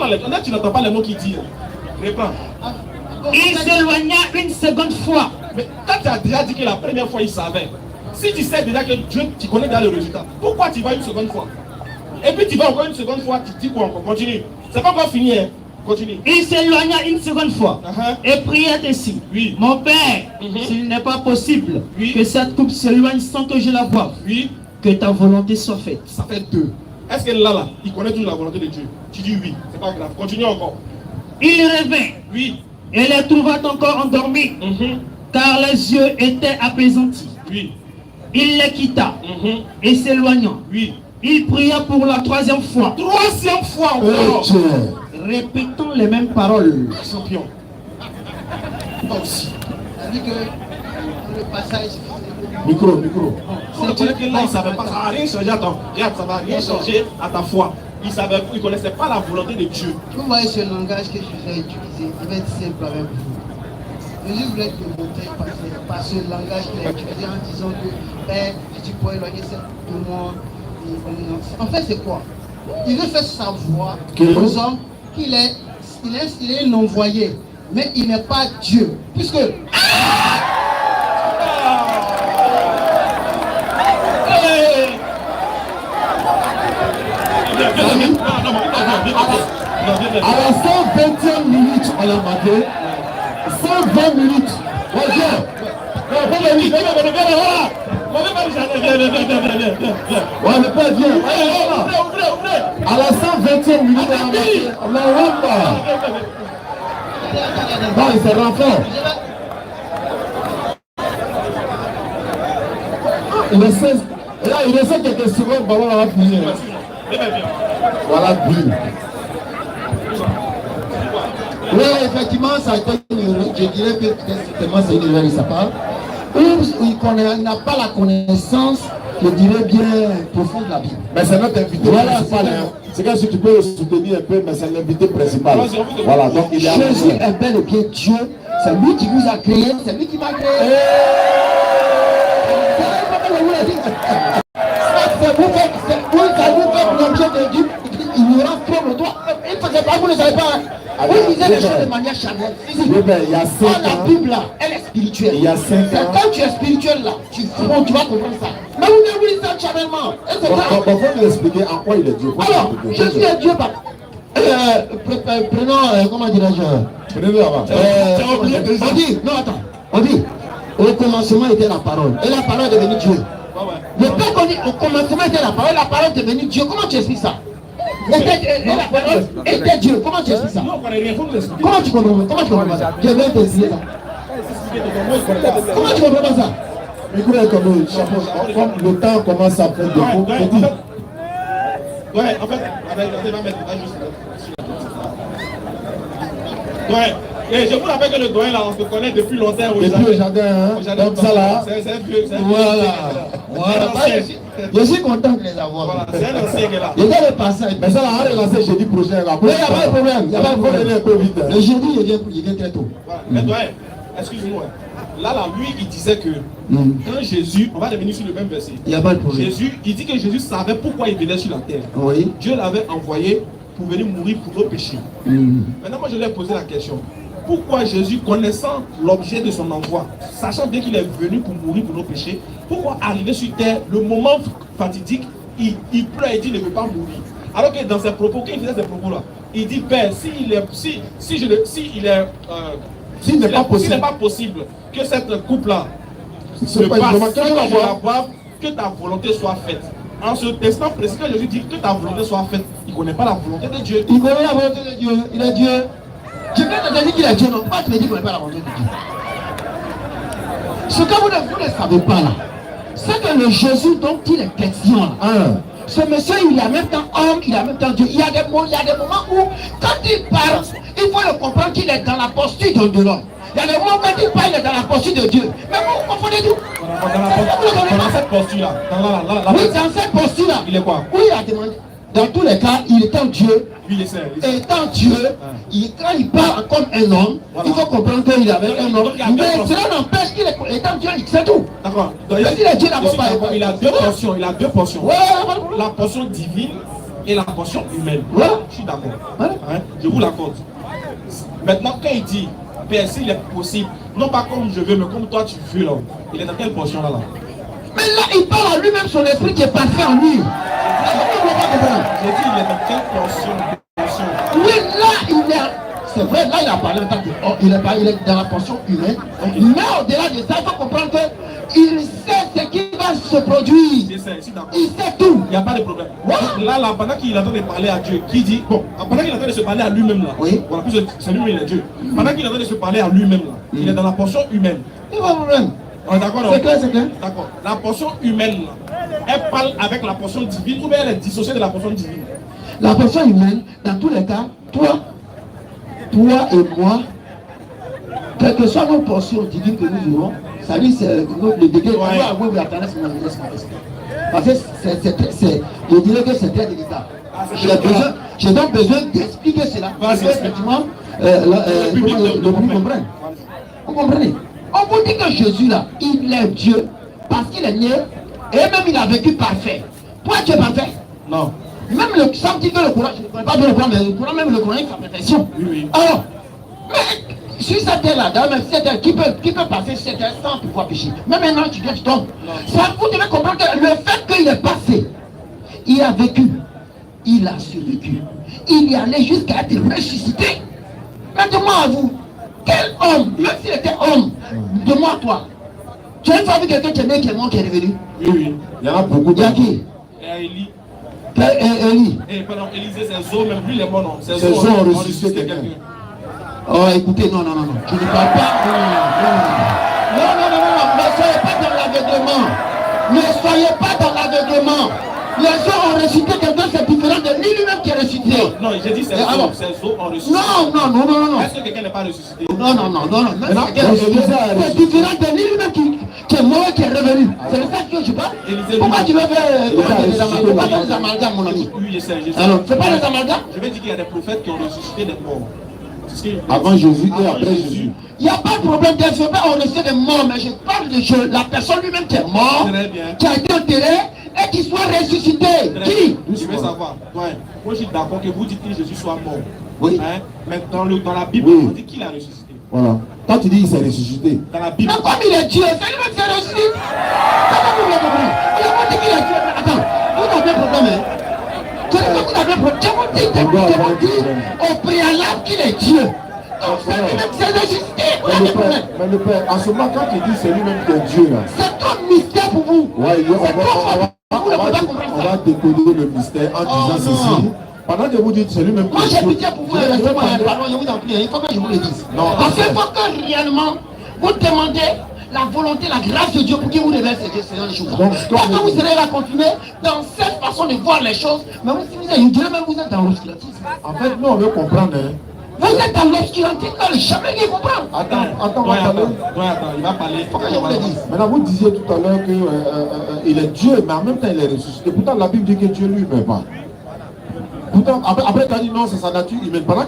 la lecture. Là, tu n'entends pas les mots qu'il dit. Réponds. Ah, bon, Il ça dit- s'éloigna une seconde fois. Mais quand tu as déjà dit que la première fois il savait, si tu sais déjà que Dieu, tu connais déjà le résultat, pourquoi tu vas une seconde fois? Et puis tu vas encore une seconde fois, tu dis quoi encore? Continue. C'est pas encore fini, hein? Continue. Il s'éloigna une seconde fois et pria ainsi. Oui. Mon Père, s'il n'est pas possible Oui. que cette coupe s'éloigne sans que je la boive, Oui, que ta volonté soit faite. ça fait 2. Est-ce que là, il connaît toujours la volonté de Dieu? Tu dis oui, c'est pas grave. Continue encore. Il revint Oui. et les trouva encore endormis, car les yeux étaient apaisantis. Oui. Il les quitta et s'éloignant, Oui. il pria pour la 3e fois, Troisième fois Oh, encore. Dieu. répétant les mêmes paroles. Champion. Toi aussi. Ça dit que dans le passage. Micro. Vous reconnaissez que là, il ne savait pas, ça n'a rien changé à ta, regarde, ça va rien changer à ta foi. Il ne connaissait pas la volonté de Dieu. Vous voyez ce langage que je vais utiliser, il va être simple avec vous. Jésus voulait te montrer par ce langage qu'il a utilisé en disant que Père, tu pourrais éloigner de moi. En fait, c'est quoi? Il veut faire savoir aux hommes qu'il est un envoyé, mais il n'est pas Dieu. Puisque. À la 120e minute, on l'a marqué. 120 minutes. Ouais, viens. Ouais, mais pas bien. À la 120e minute, on l'a marqué. On non, il s'est renfort. Il reste quelques secondes, le ballon va finir. Voilà, but. Oui, effectivement, ça a été une erreur. Je dirais que certainement c'est une erreur de sa part. Il n'a pas la connaissance, je dirais bien, profonde de la Bible. Mais c'est notre invité principal. C'est que si tu peux le soutenir un peu, mais c'est l'invité principal. Voilà, donc il est Jésus est bel et bien Dieu. C'est lui qui vous a créé, c'est lui qui m'a créé. C'est vous faites l'objet de Dieu. Ignorance comme toi. Il ne faisait pas, vous ne savez pas. Vous lisez les choses de manière charnelle. Il y a 5 ans. La Bible là, elle est spirituelle. Il y a 5 ans. Quand tu es spirituel là, tu vas comprendre ça. Mais vous ne lisez ça charnellement. Il faut nous expliquer en quoi il est Dieu. Alors, Jésus est Dieu. Prenons, comment dirais-je? Prenez-le avant. On dit, non attends, on dit, au commencement était la parole. Et la parole est devenue Dieu. Le Père qu'on dit, au commencement était la parole est devenue Dieu. Comment tu expliques ça? Et la parole était Dieu. Comment tu expliques ça? Comment tu comprends ça? Je vais t'expliquer ça. Comment tu comprends ça? Écoutez, comme le temps commence à faire défaut, petit. Ouais, en fait, il va mettre juste. Ouais. Et je vous rappelle que le doyen là, on se connaît depuis longtemps au jardin. Depuis au jardin, hein? Comme ça là. C'est un vieux. Voilà. Je suis content de les avoir. Voilà, c'est un ancien qui est là. Il y a le passage. Mais ça là, on va relancer jeudi prochain. Mais il n'y a pas de problème. Il n'y a pas de problème. Un peu vite. Le jeudi, il vient très tôt. Voilà. Mais doyen, excuse-moi. Là, lui, il disait que quand Jésus, on va revenir sur le même verset. Il n'y a pas de problème. Jésus, il dit que Jésus savait pourquoi il venait sur la terre. Oui. Dieu l'avait envoyé pour venir mourir pour nos péchés. Maintenant, moi, je lui ai posé la question. Pourquoi Jésus, connaissant l'objet de son envoi, sachant bien qu'il est venu pour mourir pour nos péchés, pourquoi arriver sur terre, le moment fatidique, il pleure et dit qu'il ne veut pas mourir? Alors que dans ses propos, quand il faisait ces propos-là, il dit, Père, s'il n'est pas possible que cette coupe-là se passe, que ta volonté soit faite. En ce testant précis, quand Jésus dit que ta volonté soit faite, il ne connaît pas la volonté de Dieu. Il connaît la volonté de Dieu, il est Dieu. Je viens de te dire qu'il est Dieu, non pas tu me dis qu'il ne connaît pas la volonté de Dieu. Ce que vous ne savez pas là, c'est que le Jésus dont il est question là, ce monsieur il est en même temps homme, il est en même temps Dieu. Il y a des moments où quand il parle, il faut le comprendre qu'il est dans la posture de l'homme. Il y a des moments quand il parle, il est dans la posture de Dieu. Mais vous confondez tout. Dans cette posture-là. Oui, dans cette posture-là. Il est quoi? Oui, il a demandé. Dans tous les cas, il est en Dieu. Étant Dieu, quand il parle comme un homme, il faut comprendre qu'il est avec un homme. Mais cela n'empêche qu'il est étant Dieu, c'est tout. D'accord. Il a deux portions. La portion divine et la portion humaine. Je suis d'accord. Je vous l'accorde. Maintenant, quand il dit, Père, s'il est possible, non pas comme je veux, mais comme toi tu veux, là, il est dans quelle portion là? Mais là, il parle à lui-même, son esprit qui est parfait en lui. J'ai dit, il est dans quelle portion? Oui, là, il est. C'est vrai, là, il a parlé en tant que. Il est dans la portion humaine. Mais au-delà de ça, il faut comprendre qu'il sait ce qui va se produire. Il sait tout. Il n'y a pas de problème. Là, pendant qu'il est en train de parler à Dieu, qui dit. Bon, pendant qu'il est en train de se parler à lui-même là. Oui. Voilà, c'est lui-même, il est Dieu. Pendant qu'il est en train de se parler à lui-même là, il est dans la portion humaine. Il n'y a pas de problème. D'accord, c'est clair. D'accord. La portion humaine, elle parle avec la portion divine ou bien elle est dissociée de la portion divine? La portion humaine, dans tous les cas, toi et moi, quelle que soit nos portions divines que nous aurons, Ça dit, c'est le degré où la tendance parce que je dirais que c'est très délicat. J'ai donc besoin d'expliquer cela. Parce que effectivement, le public comprenne. Vous comprenez? On vous dit que Jésus là, il est Dieu parce qu'il est né et même il a vécu parfait. Toi tu es parfait? Non. Même le sanctifié, le Coran, je ne connais pas bien le Coran, mais le Coran, même le Coran, il fait perfection. Oui. Alors, mais sur cette terre-là, dans même cette terre, qui peut passer cette terre sans pouvoir pécher? Même maintenant, tu tombes. Ça, vous devez comprendre que le fait qu'il est passé, il a vécu, il a survécu, il y allait jusqu'à être ressuscité. Maintenant à vous, quel homme, même s'il était homme, de moi toi, tu as une fois vu quelqu'un qui est né, qui est mort, qui est revenu? Oui. Il y en a beaucoup. Il y a qui? Élie. Élie. Pardon, Élisée, ses os, même plus les morts, non. Ses Ses os ont ressuscité quelqu'un. Oh, écoutez, non. Je ne parle pas. Non. Ne soyez pas dans l'aveuglement. Ne soyez pas dans l'aveuglement. Les os ont ressuscité quelqu'un, c'est différent de lui-même qui est ressuscité. Non, j'ai dit ses os ont ressuscité. Non. Est-ce que quelqu'un n'est pas ressuscité? Non. C'est différent de lui-même qui est mort et qui est revenu. C'est de ça que je parle. Pourquoi tu veux faire des amalgames, mon ami? Oui, je sais. Alors, c'est pas des amalgames? Je vais dire qu'il y a des prophètes qui ont ressuscité des morts. Avant Jésus et après Jésus. Il n'y a pas de problème des prophètes ont ressuscité des morts, mais je parle de la personne lui-même qui est morte, qui a été enterrée et qui soit ressuscité. Qui? Je veux savoir. Moi, je suis d'accord que vous dites que Jésus soit mort. Oui. Hein? Mais dans la Bible, Oui. on dit qu'il a ressuscité. Voilà. Quand tu dis qu'il s'est ressuscité. Dans la Bible. Mais comme il est Dieu, c'est lui-même qui est ressuscité. Comment vous le comprenez? Il a pas dit qu'il est Dieu. Attends, vous avez un problème, hein? Vous avez un problème. Je vous dis au préalable qu'il est Dieu. C'est ressuscité. Mais le Père, en ce moment, quand tu dis c'est lui-même qui est Dieu là. C'est trop mystère pour vous. Ouais, on va décoder le mystère en disant ceci. Pendant que vous dites c'est lui-même qui Moi est Dieu. j'ai pitié pour vous et restez-moi pardon, je vous en prie, il faut que je vous le dise. Non. Parce qu'il faut que réellement vous demandez la volonté, la grâce de Dieu pour qu'il vous révèle ces choses. Parce que vous serez là continuer dans cette façon de voir les choses, mais vous, si vous êtes, je dirais même vous êtes dans l'obscurantisme. En fait, nous on veut comprendre. Hein. Vous êtes dans l'obscurantisme, dans le jamais qui comprend. Attends, on va parler. Il va parler. Faut que je vous le dise. Maintenant, vous disiez tout à l'heure qu'il est Dieu, mais en même temps il est ressuscité. Pourtant, la Bible dit que Dieu lui ne meurt pas. Pourtant, après tu as dit non, c'est sa nature humaine. Pendant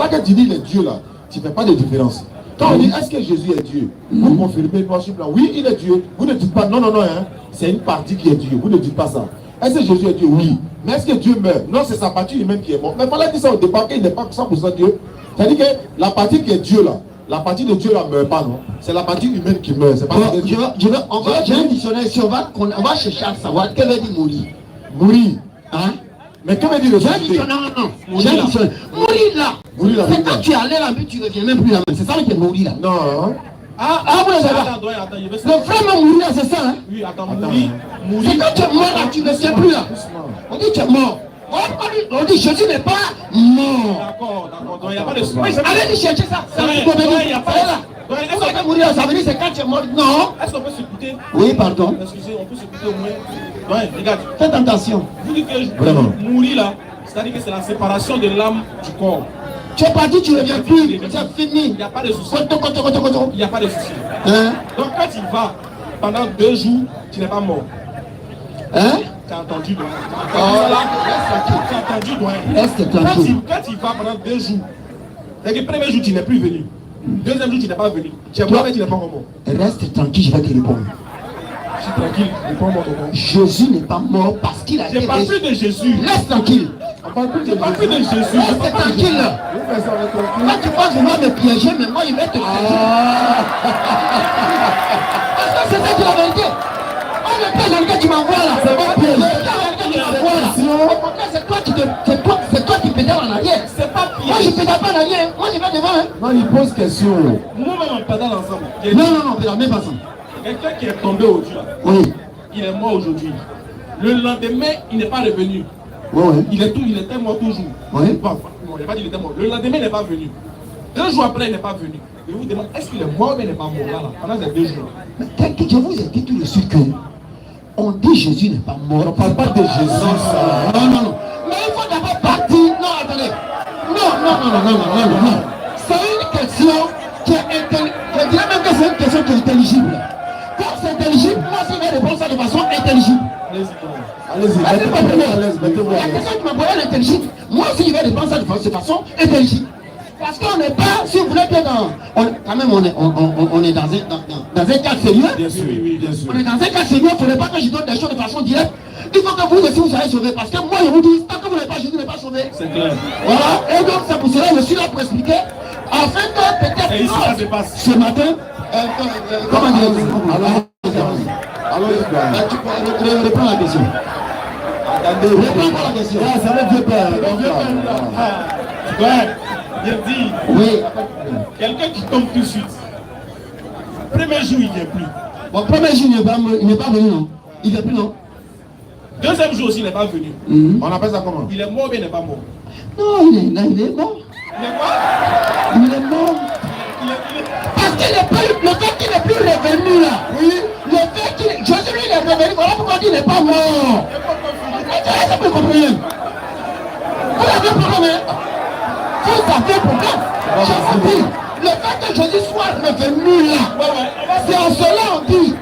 que tu dis il est Dieu là, tu ne fais pas de différence. Quand on dit est-ce que Jésus est Dieu, vous confirmez noir sur blanc, oui, il est Dieu. Vous ne dites pas non, hein, c'est une partie qui est Dieu. Vous ne dites pas ça. Est-ce que Jésus est Dieu? Oui. Mais est-ce que Dieu meurt? Non, c'est sa partie humaine qui est morte. Mais il fallait dire ça au départ qu'il n'est pas 100% Dieu. C'est-à-dire que la partie qui est Dieu là, la partie de Dieu là ne meurt pas, non? C'est la partie humaine qui meurt. C'est pas J'ai un dictionnaire, on va chercher à savoir quel veut dire mourir. Mourir. Hein? Mais que veut dire ressusciter? Non. Mourir là. C'est quand tu es allé là, mais tu ne reviens même plus là. C'est ça qui est mourir là. Non. Hein? Vous les avez. Attends, Le frère m'a mouru là, c'est ça, hein? Oui, attends, C'est quand tu es mort là, tu ne sais plus là. On dit tu es mort. On dit Jésus n'est pas mort. D'accord, il n'y a pas de Allez chercher ça. Ça veut dire là. Mourir, ça veut dire c'est quand tu es mort. Non. Est-ce qu'on peut s'écouter? Oui, pardon. Excusez, on peut s'écouter au moins. Ouais, regarde. Faites attention. Vous dites que mourir là, c'est-à-dire que c'est la séparation de l'âme du corps. Tu es parti, tu ne reviens plus. C'est fini. Il n'y a pas de souci. Il n'y a pas de souci. Hein? Donc quand tu vas pendant 2 jours, tu n'es pas mort. Hein? Tu as entendu, donc. Tu as entendu, donc. Quand tu vas pendant 2 jours, c'est que le premier jour, tu n'es plus venu. Deuxième jour, tu n'es pas venu. Tu es mort et tu n'es pas mort. Reste tranquille, je vais te répondre. Je suis tranquille, réponds-moi, tonton. Jésus n'est pas mort parce qu'il a été. Je parle plus de Jésus. Laisse tranquille. Je parle plus de Jésus. Reste tranquille. Quand tu penses qu'il va me piéger, mais moi il va te piéger. Parce que c'est ça qui est la vérité. On ne piège dans lequel tu m'envoies là. C'est pas piège. C'est toi qui pédales en arrière. C'est pas piège. Moi je pédale pas en arrière. Moi je vais devant. Non, il pose question. Nous-mêmes on pédale ensemble. Non, pédale même pas ensemble. Quelqu'un qui est tombé aujourd'hui là. Oui. Il est mort aujourd'hui. Le lendemain, il n'est pas revenu. Oui. Il était mort toujours. Oui. Bon, il n'a pas dit qu'il était mort. Le lendemain, il n'est pas venu. 2 jours après, il n'est pas venu. Je vous demande, est-ce qu'il est mort mais il n'est pas mort là, pendant ces 2 jours? Mais je vous ai dit tout de suite que on dit Jésus n'est pas mort. On ne parle pas de Jésus. Non. Mais il faut d'abord partir. Non, attendez. Non. C'est une question qui est intelligible. Je dirais même que c'est une question qui est intelligible. répondre ça de façon intelligible. Allez-y, mettez-vous à l'aise, mettez-vous à La l'aise. question que tu m'as posée est intelligible. Moi aussi, je vais répondre ça de façon intelligible. Parce qu'on n'est pas, si vous voulez bien quand même on est dans un cas sérieux. Bien sûr, bien sûr. On est dans un cas sérieux, il ne faudrait pas que je donne des choses de façon directe. Il faut que vous aussi vous soyez sauvés. Parce que moi je vous dis, tant que vous n'êtes pas Jésus, n'est pas sauvé. C'est clair. Voilà, et donc c'est pour cela que je suis là pour expliquer. Afin que peut-être Et ici, ça se passe. ce matin, comment dire, Alors, tu peux répondre à la question. attendez, Réponds à la question. c'est le vieux père. Ouais, bien dit. Oui. Quelqu'un qui tombe tout de suite. Premier jour, il ne vient plus. Bon, premier jour, il n'est pas venu, non? Il ne vient plus, non? Deuxième jour aussi, il n'est pas venu. On appelle ça comment? Il est mort ou il n'est pas mort? Non, il est mort. Il est quoi? Il est mort. Parce qu'il n'est pas, le fait qu'il n'est plus revenu là. Oui. Le fait qu'il est, Jésus lui il est revenu, voilà pourquoi il n'est pas mort. Ça peut comprendre. Vous avez un problème, hein? Vous avez un problème. Je vous dis, le fait que Jésus soit revenu là, c'est en cela on dit,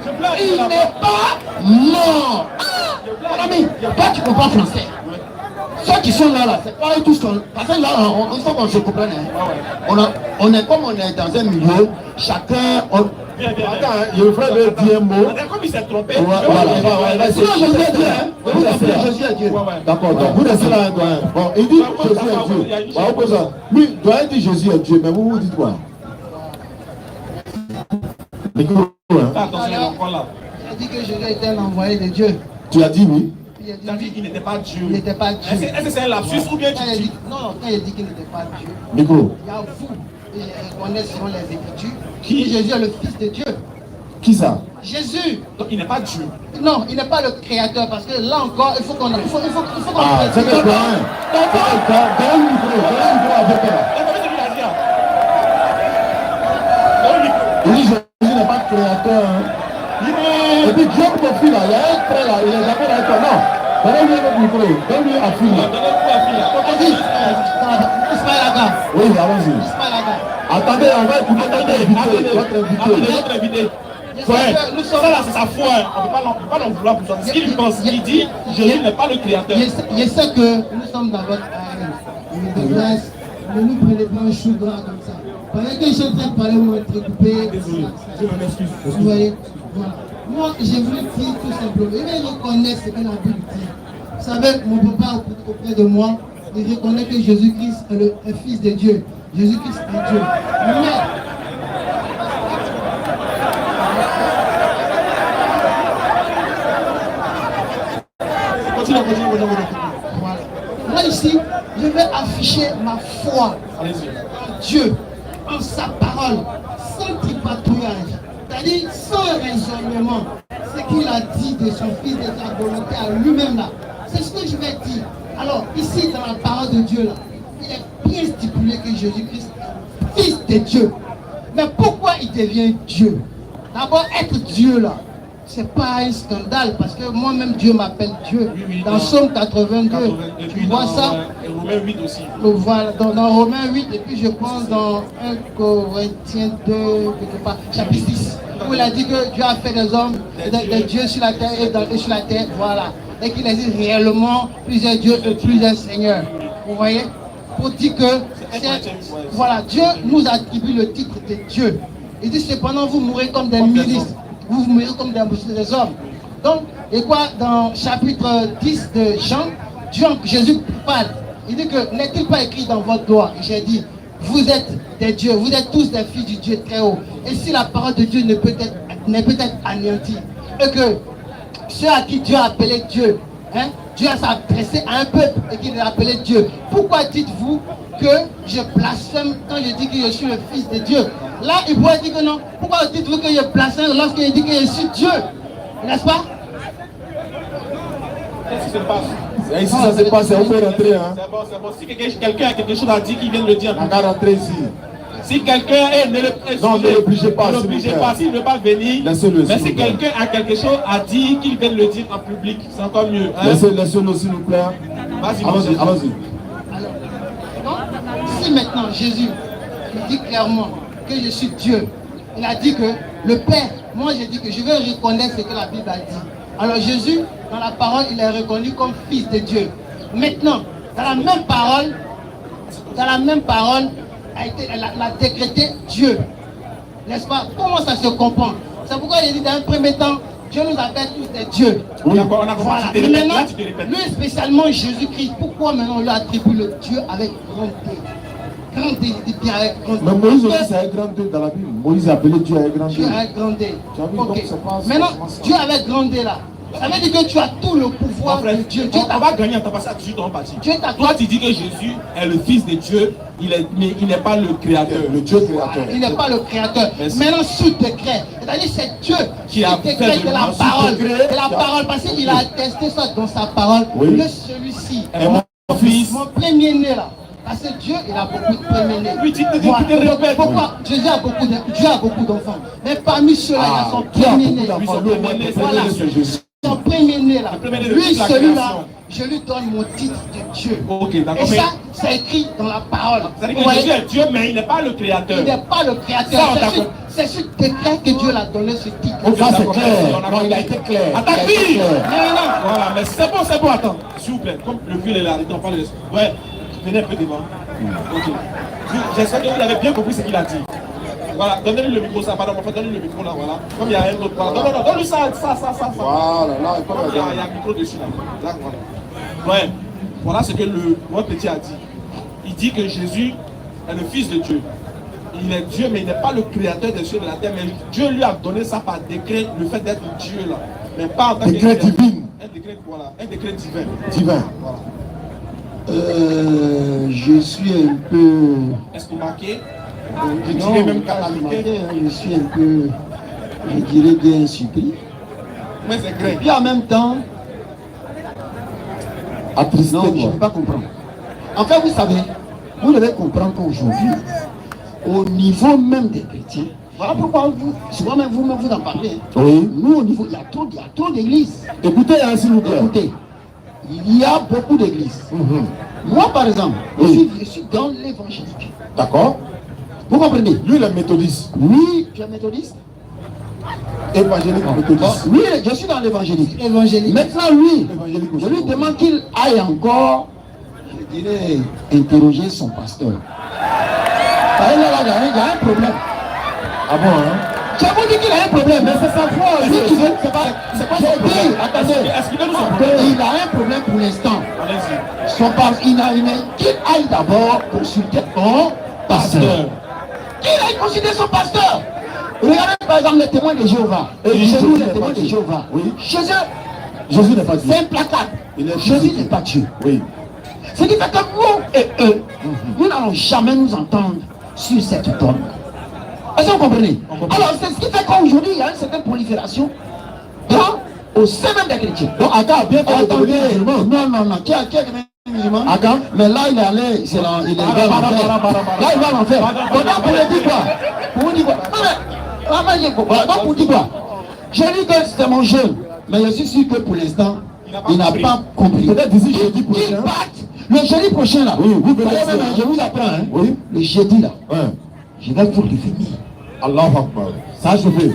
il n'est pas mort. Mon ami, toi tu comprends français. Ceux qui sont là, c'est pas eux tous. Parce que là, il faut qu'on se comprenne. On est comme on est dans un milieu, chacun. Attends, je vais faire dire un mot. Comme il s'est trompé. Voilà. Sinon, Jésus est Dieu. Vous appelez Jésus est Dieu. D'accord, donc vous laissez là un doyen. Bon, il dit Jésus est Dieu. Bon, opposant. Lui, doyen dit Jésus est Dieu, mais vous dites quoi? Micro, hein? Attention, on prend là. Il a dit que Jésus était l'envoyé de Dieu. Tu as dit oui? Il a Tu as dit dit qu'il n'était pas Dieu. qu'il n'était pas Dieu. Est-ce que c'est un lapsus ou bien Quand tu il a dis? dit, non, quand il a dit qu'il n'était pas Dieu, Micro. il y a vous, et je reconnais selon les Écritures, Qui? que Jésus est le Fils de Dieu. Qui ça? Jésus, Donc il n'est pas Dieu. non, il n'est pas le Créateur, parce que là encore, il faut qu'on Ah, c'est le doyen. Donne le micro avec elle. Comment c'est lui qui a dit? Il dit Jésus n'est pas créateur. Hein. Et puis Dieu confie là, il y a un trait là, il est jamais là. Non, donnez-lui le micro, donne-lui à fil là. Oui, allons-y. Attendez, on va écouter votre invité. Ouais, ça là c'est sa foi, on ne peut pas l'en vouloir pour ça. Ce qu'il pense, il dit Jésus n'est pas le créateur. Je sais que nous sommes dans votre âge de grâce, ne nous prenez pas un chou gras comme ça. Pendant que je suis en train de parler, vous m'êtes préoccupé. Désolé, je m'en excuse. Vous voyez, voilà. Moi, je voulais dire tout simplement, il reconnaît ce que la Bible dit. Vous savez, mon papa auprès de moi, il reconnaît que Jésus-Christ est le Fils de Dieu. Jésus-Christ est Dieu. Mais, Continue. voilà. Moi ici, je vais afficher ma foi Allez-y. en Dieu, en sa parole, sans tripatouillage, c'est-à-dire sans raisonnement. Ce qu'il a dit de son fils, de sa volonté à lui-même là, c'est ce que je vais dire. Alors, ici, dans la parole de Dieu là, il est bien stipulé que Jésus-Christ est fils de Dieu. Mais pourquoi il devient Dieu? D'abord, être Dieu là, c'est pas un scandale parce que moi-même Dieu m'appelle Dieu. Oui, dans Psaume 82, tu vois ça? Et Romains 8 aussi. Voilà, dans Romains 8 et puis je pense dans 1 Corinthiens 2, quelque part, chapitre 6, où il a dit que Dieu a fait des hommes, des dieux sur la terre et sur la terre, voilà. Et qu'il existe réellement plusieurs dieux et plusieurs seigneurs. Vous voyez? Pour dire que, voilà, Dieu nous attribue le titre de Dieu. Il dit cependant vous mourrez comme des ministres, vous mourrez comme des hommes. Donc, et quoi, dans chapitre 10 de Jean, Jésus parle. Il dit que n'est-il pas écrit dans votre loi? J'ai dit, vous êtes des dieux, vous êtes tous des fils du Dieu très haut. Et si la parole de Dieu n'est peut-être anéantie, et que ceux à qui Dieu a appelé Dieu, hein, Dieu a s'adressé à un peuple et qu'il l'a appelé Dieu. Pourquoi dites-vous que je blasphème quand je dis que je suis le fils de Dieu? Là, il pourrait dire que non. Pourquoi dites-vous que je blasphème lorsque je dis que je suis Dieu? N'est-ce pas? Qu'est-ce qui se passe? Ici, ça se passe, on peut rentrer. Hein. C'est bon, c'est bon. Si quelqu'un a quelque chose à dire, qu'il vienne le dire. On va rentrer ici. Si quelqu'un est, non, ne l'obligez pas. Ne l'obligez pas, s'il ne veut pas venir. Laissez-le. Mais si quelqu'un a quelque chose à dire, qu'il vienne le dire en public, c'est encore mieux. Hein? Laissez-le, s'il vous plaît. Vas-y, allons-y. Alors, si maintenant Jésus il dit clairement que je suis Dieu, il a dit que le Père moi j'ai dit que je veux reconnaître ce que la Bible a dit. Alors Jésus, dans la parole, il est reconnu comme fils de Dieu. Maintenant, dans la même parole, elle a décrété Dieu. N'est-ce pas? Comment ça se comprend? C'est pourquoi il dit dans un premier temps, Dieu nous appelle tous des dieux. Oui, d'accord, on a Voilà. compris. Mais maintenant, Là, tu te répètes. lui spécialement Jésus-Christ, pourquoi maintenant on lui attribue le Dieu avec grand D? Grand D, il dit bien avec grand D. Mais Moïse aussi, c'est un grand Dieu dans la Bible. Moïse a appelé Dieu avec grand Dieu Dieu. avec grand D. Tu as vu, Ok. donc c'est pas- Maintenant, c'est pas ça. Dieu avec grand D là, ça veut dire que tu as tout le pouvoir Mon frère, de Dieu. Dieu on t'a va gagner en temps passé à 18 ans parti. Dieu t'a- Toi, tu dis que Jésus est le fils de Dieu, mais il n'est pas le créateur. Le Dieu créateur. Il n'est pas le créateur. Merci. Maintenant, sous décret. C'est-à-dire c'est Dieu Qui a décrète fait de de la moi, sous parole. décret, De la qui a- parole. Parce qu'il a attesté ça dans sa parole. Oui. Que celui-ci, Et mon fils, mon premier-né là. Parce que Dieu, il a beaucoup de premiers-nés. Oui, tu te Voilà. répètes. Pourquoi Dieu a beaucoup d'enfants. Mais parmi ceux-là, il y a son Qui a premier-né. beaucoup d'enfants? Son Lui, au moins, premier-né, le c'est Voilà. premier-né, c'est Jésus. Son premier-né là. Le premier-né de Lui, toute la celui-là, création. je lui donne mon titre de Dieu. Ok, Et d'accord. Mais ça, c'est écrit dans la parole. c'est-à-dire Vous que Jésus voyez? est Dieu, mais il n'est pas le créateur. Il n'est pas le Ça, créateur. on d'accord. C'est sur décret que Dieu l'a donné ce titre. Ok, Ça, c'est d'accord, clair. merci, on a Non, il a compris. été clair. Attends, Il a été fille. clair. Non. Voilà, mais c'est bon, attends. S'il vous plaît, comme le vieux est là, on parle de ça. Ouais, venez un peu devant. Ok. J'espère que vous avez bien compris ce qu'il a dit. Voilà, donnez-lui le micro, ça, pardon, mon frère, donnez-lui le micro là, voilà. Comme il y a un autre, voilà. Non, donne-lui ça. Voilà, là, il peut Il y a un micro dessus là. Là, voilà. Ouais, voilà ce que mon petit a dit. Il dit que Jésus est le fils de Dieu. Il est Dieu, mais il n'est pas le créateur des cieux et de la terre. Mais Dieu lui a donné ça par décret, le fait d'être Dieu là. Mais pas en tant que Décret créateur. divin. Un décret, voilà, un décret divin. Divin. Voilà. Je suis un peu... Estomaqué. Je dirais dirais même même calamité. je suis un peu, je dirais bien surpris. Mais c'est Et grec. puis en même temps, Attristé, non, je ne quoi. peux pas comprendre. En fait, vous savez, vous devez comprendre qu'aujourd'hui, au niveau même des chrétiens, voilà pourquoi vous, souvent même vous-même vous en parlez. Hein. Oui. Nous, au niveau, il y a trop d'églises. Écoutez, hein, s'il vous plaît. Écoutez, il y a beaucoup d'églises. Mhm. Moi, par exemple, Oui. je suis dans l'évangélique. D'accord. Vous comprenez? Lui, il est méthodiste. Oui, tu es méthodiste. Évangélique méthodiste. Oui, je suis dans l'évangélique. Évangélique. Maintenant, lui, Évangélique je aussi. lui demande qu'il aille encore, je dirais, interroger son pasteur. Parce que là, il y a un problème. Ah bon, hein? Je vous dis qu'il a un problème, mais c'est sa foi. Lui, il veut- c'est pas son j'ai dit, problème. attendez, Expliquez-nous son problème. il a un problème pour l'instant. Allez-y. Son qu'il aille d'abord consulter son pasteur. Qu'il aille consulter son pasteur. Regardez par exemple les témoins de Jéhovah. Et Chez Jésus nous, n'est les témoins pas de Dieu. Jéhovah. Oui. Chez eux, Jésus n'est pas Dieu. c'est implacable. Il est Jésus Dieu. n'est pas Dieu. Oui. Ce qui fait que nous et eux, nous n'allons jamais nous entendre sur cette donne. Est-ce que vous comprenez? Alors, c'est ce qui fait qu'aujourd'hui, il y a une certaine prolifération au sein même des chrétiens. Donc, Aga a bien fait de Attendez, devenir musulman. non. Qui a devenu musulman? Aga. Mais là, il est allé, il est allé en enfer. Là, il va en enfer. Donc, pour lui dire quoi? Pour vous dire quoi? Non, mais, donc, pour dire quoi? Je dis que c'est mon jeune, mais je suis sûr que pour l'instant, il n'a pas compris. Peut-être d'ici jeudi Il prochain. parte le jeudi prochain là. Oui, vous venez Voyez ici, même, hein. je vous apprends, hein. Oui. Le jeudi là, Ouais. je vais vous revenir. Allah Akbar. Ça, je fais.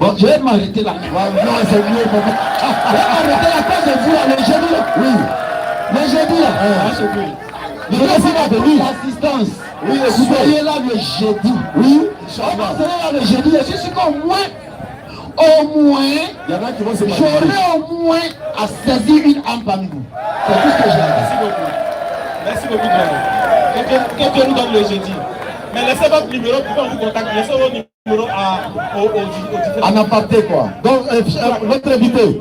Bon, je vais m'arrêter là. Non, c'est mieux. Je vais m'arrêter là quand je vous là, le jeudi là. Oui. Le jeudi là. Je vais faire l'assistance. Oui, Vous soyez là le jeudi. Oui. On va là le jeudi. Je suis sûr qu'au moins, Il y en a qui vont se marier. j'aurai au moins à saisir une âme parmi vous. C'est tout ce que j'ai à dire. Merci beaucoup, frère. Que Dieu nous donne le jeudi. Mais laissez votre numéro, puis on vous contacte. Laissez votre numéro aux différents. En aparté, quoi. Donc, notre invité,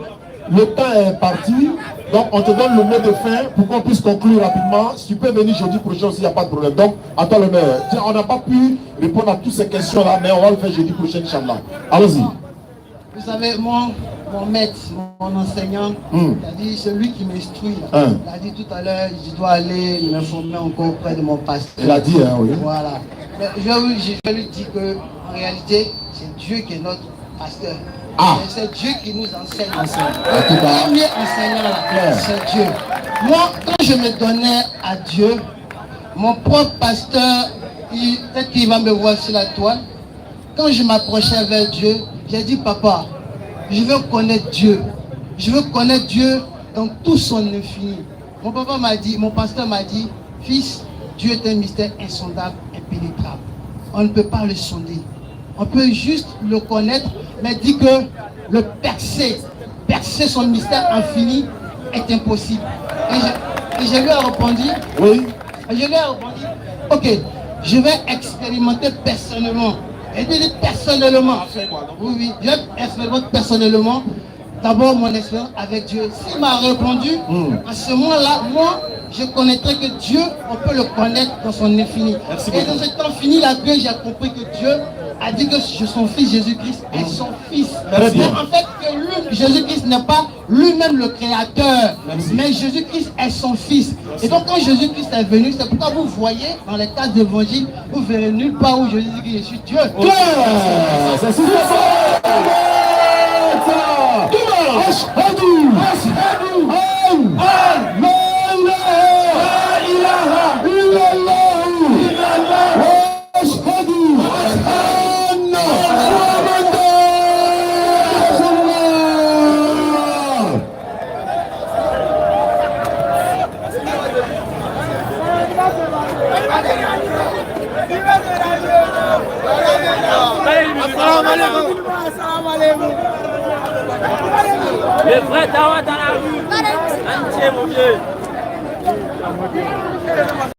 le temps est parti. Donc, on te donne le mot de fin pour qu'on puisse conclure rapidement. Si tu peux venir jeudi prochain aussi, il n'y a pas de problème. Donc, à toi l'honneur. Tiens, on n'a pas pu répondre à toutes ces questions-là, mais on va le faire jeudi prochain, Inch'Allah. Allons-y. Vous savez, mon maître, mon enseignant, il a dit, celui qui m'instruit, il a dit tout à l'heure, je dois aller m'informer encore auprès de mon pasteur. Il a dit, hein, oui. Voilà. Mais je lui dis que, en réalité, c'est Dieu qui est notre pasteur. Ah. Et c'est Dieu qui nous enseigne. En tout Le cas. premier enseignant là, Claire. c'est Dieu. Moi, quand je me donnais à Dieu, mon propre pasteur, peut-être qu'il va me voir sur la toile, quand je m'approchais vers Dieu, j'ai dit, papa, je veux connaître Dieu. Je veux connaître Dieu dans tout son infini. Mon papa m'a dit, mon pasteur m'a dit, fils, Dieu est un mystère insondable, impénétrable. On ne peut pas le sonder. On peut juste le connaître, mais dit que le percer son mystère infini est impossible. Et je lui ai répondu, Oui. je lui ai répondu, ok, je vais expérimenter personnellement. Et dit personnellement. Oui, je vais expérimenter personnellement. D'abord mon expérience avec Dieu. S'il m'a répondu, à ce moment-là, moi, je connaîtrai que Dieu, on peut le connaître dans son infini. Et dans ce temps fini, là, j'ai compris que Dieu a dit que son fils Jésus-Christ est son fils. Mais en fait, que Jésus-Christ n'est pas lui-même le créateur, mais Jésus-Christ est son fils. Et donc quand Jésus-Christ est venu, c'est pourquoi vous voyez dans les cas d'évangile, vous verrez nulle part où Jésus dit que je suis Dieu. C'est Les vrais Tawa dans la rue. Entier, mon vieux.